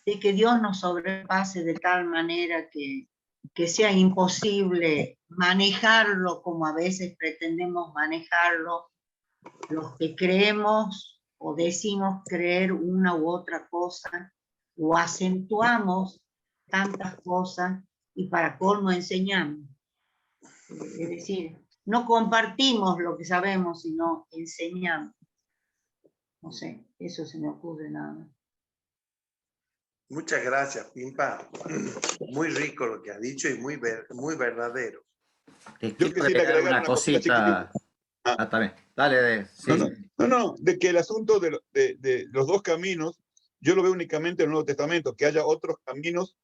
[SPEAKER 8] de que Dios nos sobrepase de tal manera que sea imposible manejarlo como a veces pretendemos manejarlo los que creemos o decimos creer una u otra cosa, o acentuamos tantas cosas y para colmo enseñamos. Es decir, no compartimos lo que sabemos, sino enseñamos. No sé, eso se me ocurre nada más.
[SPEAKER 2] Muchas gracias, Pimpa. Muy rico lo que has dicho y muy verdadero.
[SPEAKER 1] Te
[SPEAKER 3] Yo
[SPEAKER 1] quiero
[SPEAKER 3] quisiera
[SPEAKER 1] agregar
[SPEAKER 3] agregar
[SPEAKER 1] una
[SPEAKER 3] una cosita
[SPEAKER 1] cosita.
[SPEAKER 3] chiquitita.
[SPEAKER 1] También. Dale, sí.
[SPEAKER 3] No, de que el asunto de los dos caminos, yo lo veo únicamente en el Nuevo Testamento, que haya otros caminos,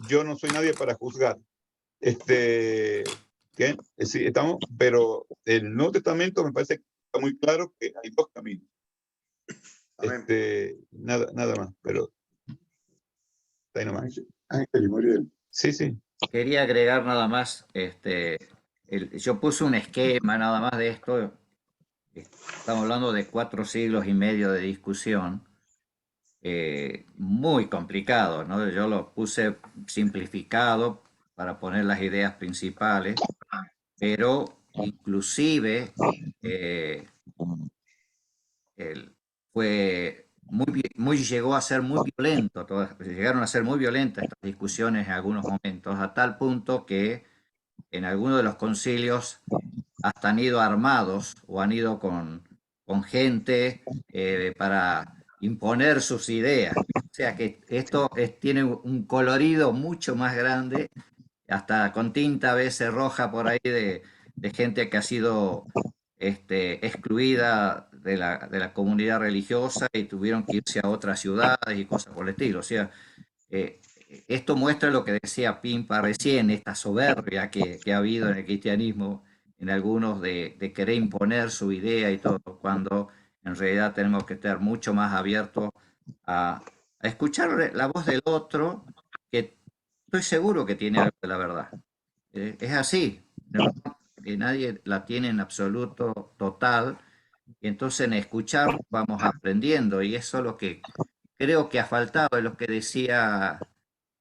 [SPEAKER 3] yo no soy nadie para juzgar. ¿Qué? Sí, estamos, pero en el Nuevo Testamento me parece que está muy claro que hay dos caminos. Nada más, pero ahí nomás.
[SPEAKER 6] Ángel y Muriel.
[SPEAKER 3] Sí, sí.
[SPEAKER 1] Quería agregar nada más, yo puse un esquema nada más de esto. Estamos hablando de 4 siglos y medio de discusión, muy complicado, ¿no? Yo lo puse simplificado para poner las ideas principales, pero inclusive fue llegó a ser muy violento, llegaron a ser muy violentas estas discusiones en algunos momentos, a tal punto que en algunos de los concilios hasta han ido armados o han ido con gente para imponer sus ideas. O sea que esto tiene un colorido mucho más grande, hasta con tinta a veces roja por ahí de gente que ha sido excluida de la comunidad religiosa y tuvieron que irse a otras ciudades y cosas por el estilo. O sea, esto muestra lo que decía Pimpa recién, esta soberbia que ha habido en el cristianismo, en algunos de querer imponer su idea y todo, cuando en realidad tenemos que estar mucho más abiertos a escuchar la voz del otro, que estoy seguro que tiene algo de la verdad. Es así, ¿no? Que nadie la tiene en absoluto total, y entonces en escuchar vamos aprendiendo, y eso es lo que creo que ha faltado, es lo que decía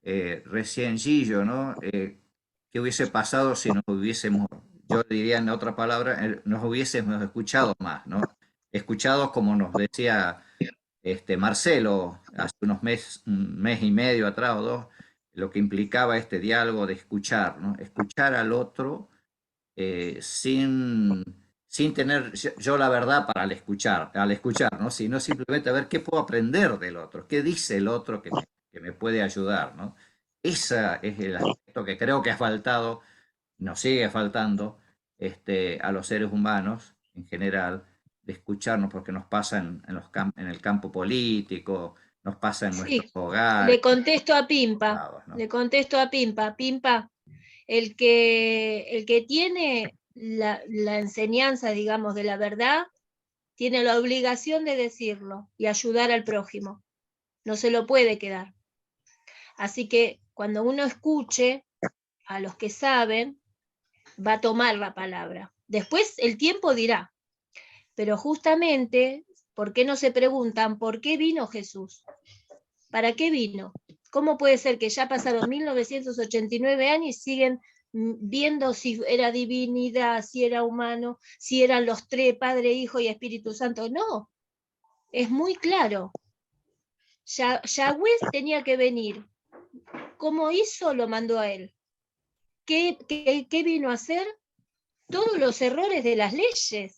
[SPEAKER 1] recién Gillo, ¿no? ¿Qué hubiese pasado si nos hubiésemos, yo diría en otra palabra, nos hubiésemos escuchado más, ¿no? Escuchados como nos decía Marcelo hace un mes y medio atrás o dos, lo que implicaba este diálogo de escuchar, ¿no? Escuchar al otro sin tener yo la verdad para al escuchar, ¿no? Sino simplemente a ver qué puedo aprender del otro, qué dice el otro que me puede ayudar, ¿no? Ese es el aspecto que creo que ha faltado, nos sigue faltando a los seres humanos en general, de escucharnos, porque nos pasa en el campo político, nos pasa en nuestros hogares.
[SPEAKER 5] Le contesto a Pimpa,
[SPEAKER 1] ¿no?
[SPEAKER 5] le contesto a Pimpa. Pimpa, el que tiene la enseñanza, digamos, de la verdad, tiene la obligación de decirlo y ayudar al prójimo. No se lo puede quedar. Así que cuando uno escuche a los que saben, va a tomar la palabra. Después el tiempo dirá. Pero justamente, ¿por qué no se preguntan por qué vino Jesús? ¿Para qué vino? ¿cómo puede ser que ya pasaron 1989 años y siguen viendo si era divinidad, si era humano, si eran los tres, Padre, Hijo y Espíritu Santo? No, es muy claro. Yahweh tenía que venir. ¿Cómo hizo? Lo mandó a él. ¿Qué vino a hacer? Todos los errores de las leyes,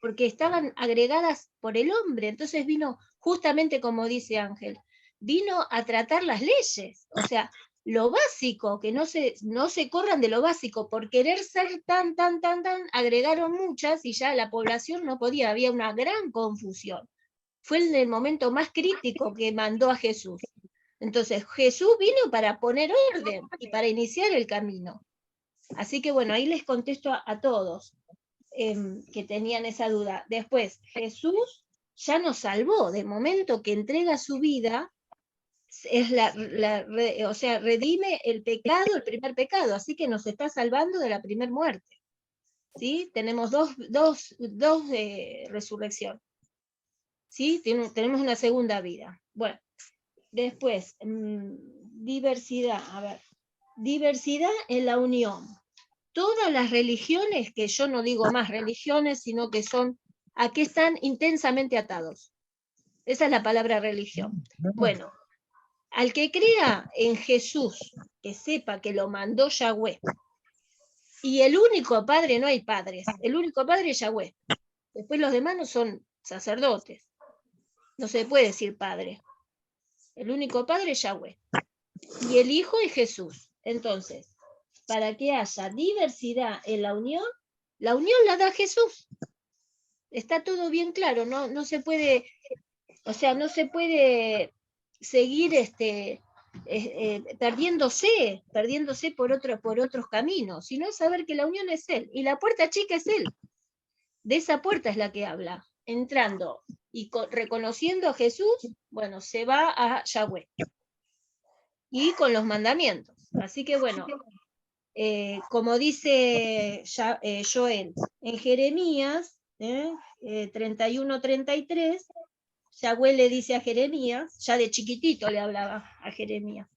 [SPEAKER 5] porque estaban agregadas por el hombre. Entonces vino, justamente como dice Ángel, vino a tratar las leyes. O sea, lo básico, que no se corran de lo básico, por querer ser tan, agregaron muchas y ya la población no podía, había una gran confusión. Fue en el momento más crítico que mandó a Jesús. Entonces Jesús vino para poner orden y para iniciar el camino. Así que bueno, ahí les contesto a todos que tenían esa duda. Después, Jesús ya nos salvó, de momento que entrega su vida, es o sea, redime el pecado, el primer pecado, así que nos está salvando de la primera muerte. ¿Sí? Tenemos dos resurrección. ¿Sí? Tenemos una segunda vida. Bueno, después, diversidad, a ver, diversidad en la unión. Todas las religiones, que yo no digo más religiones, sino que son, ¿a qué están intensamente atados? Esa es la palabra religión. Bueno, al que crea en Jesús, que sepa que lo mandó Yahweh, y el único padre, no hay padres, el único padre es Yahweh. Después los demás no son sacerdotes. No se puede decir padre. El único padre es Yahweh. Y el Hijo es Jesús. Entonces, para que haya diversidad en la unión la da Jesús. Está todo bien claro, no se puede, o sea, no se puede seguir perdiéndose por otros caminos, sino saber que la unión es Él, y la puerta chica es Él. De esa puerta es la que habla, entrando y reconociendo a Jesús, bueno, se va a Yahweh. Y con los mandamientos. Así que bueno, como dice Joel, en Jeremías 31-33, Yahweh le dice a Jeremías, ya de chiquitito le hablaba a Jeremías,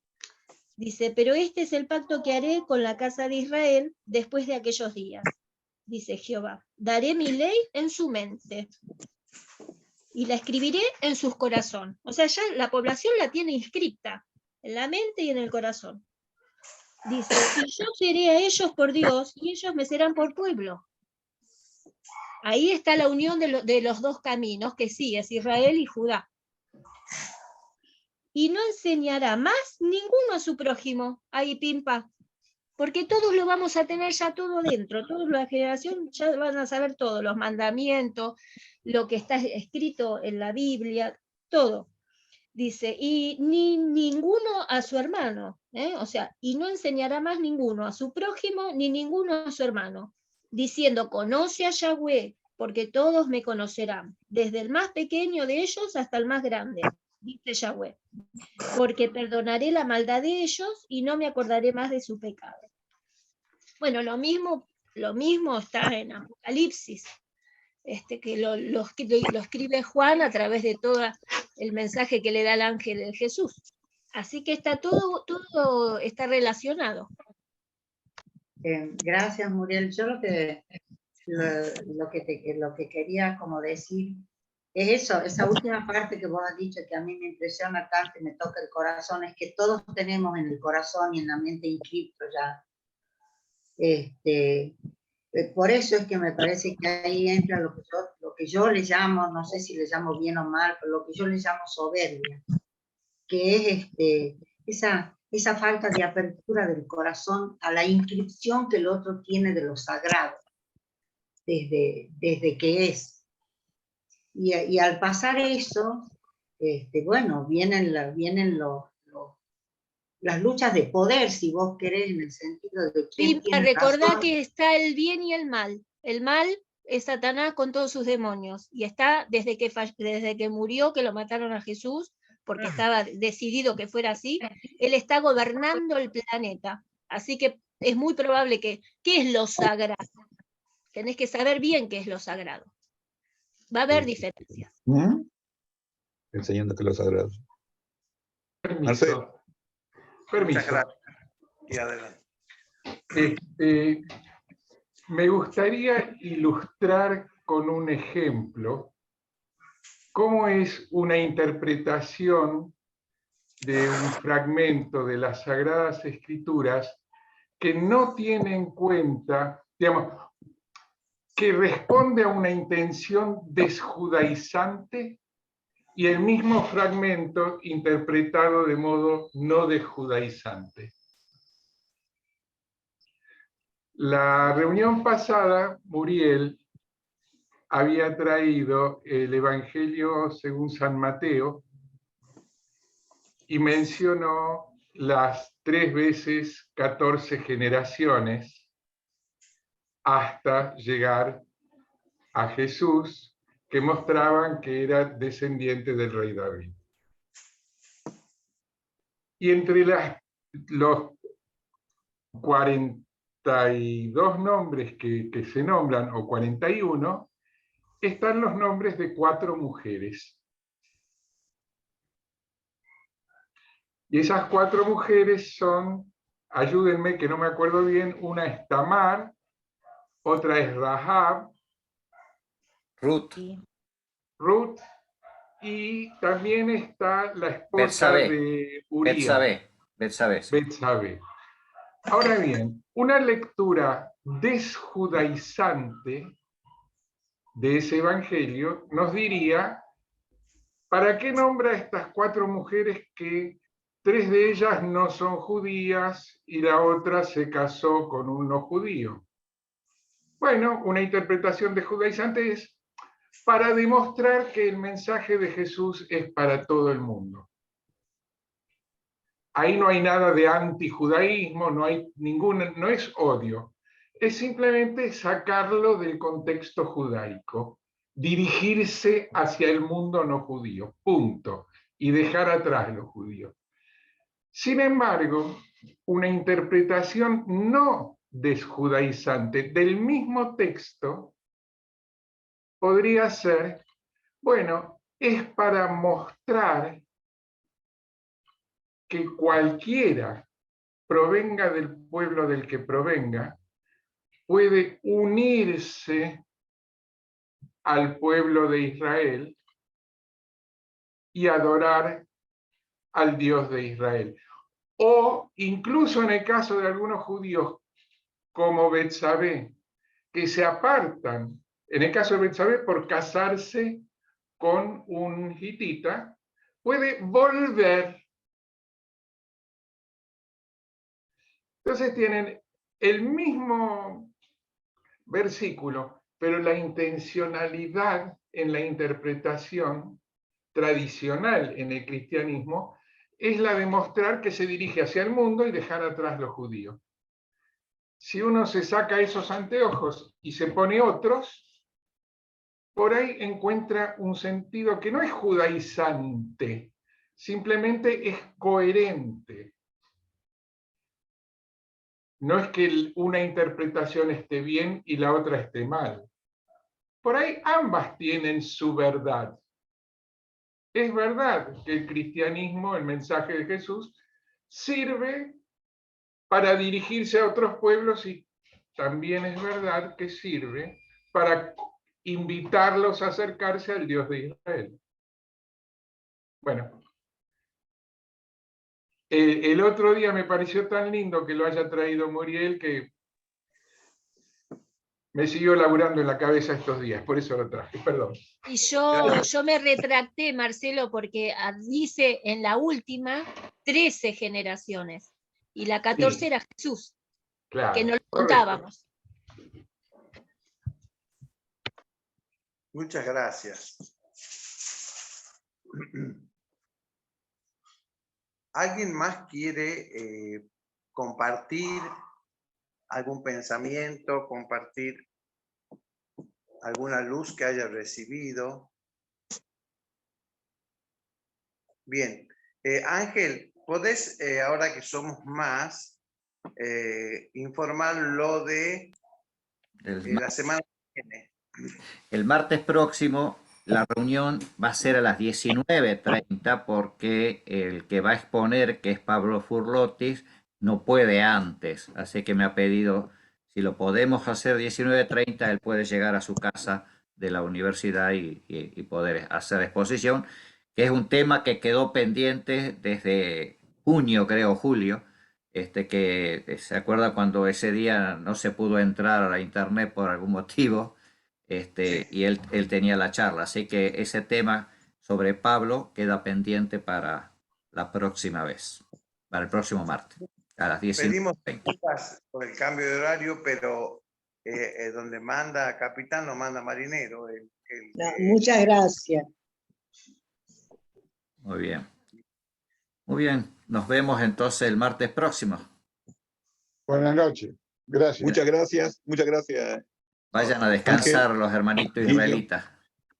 [SPEAKER 5] dice, pero este es el pacto que haré con la casa de Israel después de aquellos días, dice Jehová, daré mi ley en su mente y la escribiré en sus corazones. O sea, ya la población la tiene inscripta en la mente y en el corazón. Dice, y yo seré a ellos por Dios, y ellos me serán por pueblo. Ahí está la unión de los dos caminos, que sí, es Israel y Judá. Y no enseñará más ninguno a su prójimo, ahí pimpa, porque todos lo vamos a tener ya todo dentro, toda la generación ya van a saber todo, los mandamientos, lo que está escrito en la Biblia, todo. Dice, y ni ninguno a su hermano, o sea, y no enseñará más ninguno a su prójimo, ni ninguno a su hermano, diciendo, conoce a Yahweh, porque todos me conocerán, desde el más pequeño de ellos hasta el más grande, dice Yahweh, porque perdonaré la maldad de ellos y no me acordaré más de su pecado. Bueno, lo mismo está en Apocalipsis, que lo escribe Juan a través de todo el mensaje que le da el ángel de Jesús. Así que está todo está relacionado.
[SPEAKER 8] Gracias, Muriel. Yo lo que quería como decir es eso, esa última parte que vos has dicho, que a mí me impresiona tanto y me toca el corazón, es que todos tenemos en el corazón y en la mente inscrito ya. Por eso es que me parece que ahí entra lo que yo le llamo, no sé si le llamo bien o mal, pero lo que yo le llamo soberbia, que es esa falta de apertura del corazón a la inscripción que el otro tiene de lo sagrado, desde que es. Y al pasar eso, bueno, vienen las luchas de poder, si vos querés, en el sentido de quién tiene
[SPEAKER 5] Recordá
[SPEAKER 8] razón.
[SPEAKER 5] que está el bien y el mal. El mal es Satanás con todos sus demonios, y está desde que murió, que lo mataron a Jesús, porque estaba decidido que fuera así, él está gobernando el planeta. Así que es muy probable ¿qué es lo sagrado? Tenés que saber bien qué es lo sagrado. Va a haber diferencias.
[SPEAKER 3] Enseñando que lo sagrado. Marcelo.
[SPEAKER 4] Permiso.
[SPEAKER 2] Muchas gracias. Y adelante.
[SPEAKER 4] Me gustaría ilustrar con un ejemplo cómo es una interpretación de un fragmento de las Sagradas Escrituras que no tiene en cuenta, digamos, que responde a una intención desjudaizante y el mismo fragmento interpretado de modo no desjudaizante. La reunión pasada, Muriel había traído el Evangelio según San Mateo y mencionó las 3 veces 14 generaciones hasta llegar a Jesús, que mostraban que era descendiente del rey David. Y entre los 42 nombres que se nombran, o 41, están los nombres de 4 mujeres. Y esas 4 mujeres son, ayúdenme que no me acuerdo bien, una es Tamar, otra es Rahab,
[SPEAKER 1] Ruth,
[SPEAKER 4] y también está la esposa de Urías, Betsabé. Ahora bien, una lectura desjudaizante de ese evangelio nos diría, ¿para qué nombra a estas 4 mujeres que 3 de ellas no son judías y la otra se casó con un no judío? Bueno, una interpretación desjudaizante es para demostrar que el mensaje de Jesús es para todo el mundo. Ahí no hay nada de antijudaísmo, no es odio, es simplemente sacarlo del contexto judaico, dirigirse hacia el mundo no judío, punto, y dejar atrás los judíos. Sin embargo, una interpretación no desjudaizante del mismo texto podría ser, bueno, es para mostrar que cualquiera, provenga del pueblo del que provenga, puede unirse al pueblo de Israel y adorar al Dios de Israel. O incluso en el caso de algunos judíos como Betsabé, que se apartan, en el caso de Betsabé por casarse con un hitita, puede volver. Entonces tienen el mismo versículo, pero la intencionalidad en la interpretación tradicional en el cristianismo es la de mostrar que se dirige hacia el mundo y dejar atrás los judíos. Si uno se saca esos anteojos y se pone otros, por ahí encuentra un sentido que no es judaizante, simplemente es coherente. No es que una interpretación esté bien y la otra esté mal. Por ahí ambas tienen su verdad. Es verdad que el cristianismo, el mensaje de Jesús, sirve para dirigirse a otros pueblos y también es verdad que sirve para invitarlos a acercarse al Dios de Israel. Bueno, el otro día me pareció tan lindo que lo haya traído Muriel que me siguió laburando en la cabeza estos días, por eso lo traje, perdón.
[SPEAKER 5] Y yo me retracté, Marcelo, porque dice en la última 13 generaciones, y la 14
[SPEAKER 4] Sí.
[SPEAKER 5] era Jesús,
[SPEAKER 4] Claro,
[SPEAKER 5] que no lo
[SPEAKER 4] correcto.
[SPEAKER 5] contábamos.
[SPEAKER 2] Muchas gracias. ¿Alguien más quiere compartir algún pensamiento, compartir alguna luz que haya recibido? Bien. Ángel, ¿podés, ahora que somos más, informar lo de la semana que viene?
[SPEAKER 1] El martes próximo la reunión va a ser a las 19:30 porque el que va a exponer, que es Pablo Furlotis, no puede antes. Así que me ha pedido, si lo podemos hacer 19:30, él puede llegar a su casa de la universidad y poder hacer exposición, que es un tema que quedó pendiente desde junio, creo, julio. Que se acuerda cuando ese día no se pudo entrar a la internet por algún motivo, y él tenía la charla. Así que ese tema sobre Pablo queda pendiente para la próxima vez, para el próximo martes, a las 19:30.
[SPEAKER 2] Pedimos disculpas por el cambio de horario, pero donde manda capitán no manda marinero.
[SPEAKER 9] Muchas gracias.
[SPEAKER 1] Muy bien. Muy bien. Nos vemos entonces el martes próximo.
[SPEAKER 6] Buenas noches. Gracias.
[SPEAKER 3] Muchas gracias, muchas gracias.
[SPEAKER 1] Vayan a descansar los hermanitos israelitas.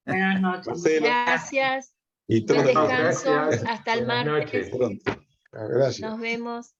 [SPEAKER 8] Buenas noches.
[SPEAKER 3] Marcelo.
[SPEAKER 5] Gracias.
[SPEAKER 3] Y
[SPEAKER 5] Buen
[SPEAKER 3] todos.
[SPEAKER 5] descanso.
[SPEAKER 4] Gracias.
[SPEAKER 5] Hasta el
[SPEAKER 4] Buenas
[SPEAKER 5] martes.
[SPEAKER 4] noches.
[SPEAKER 3] Pronto.
[SPEAKER 6] Gracias.
[SPEAKER 5] Nos vemos.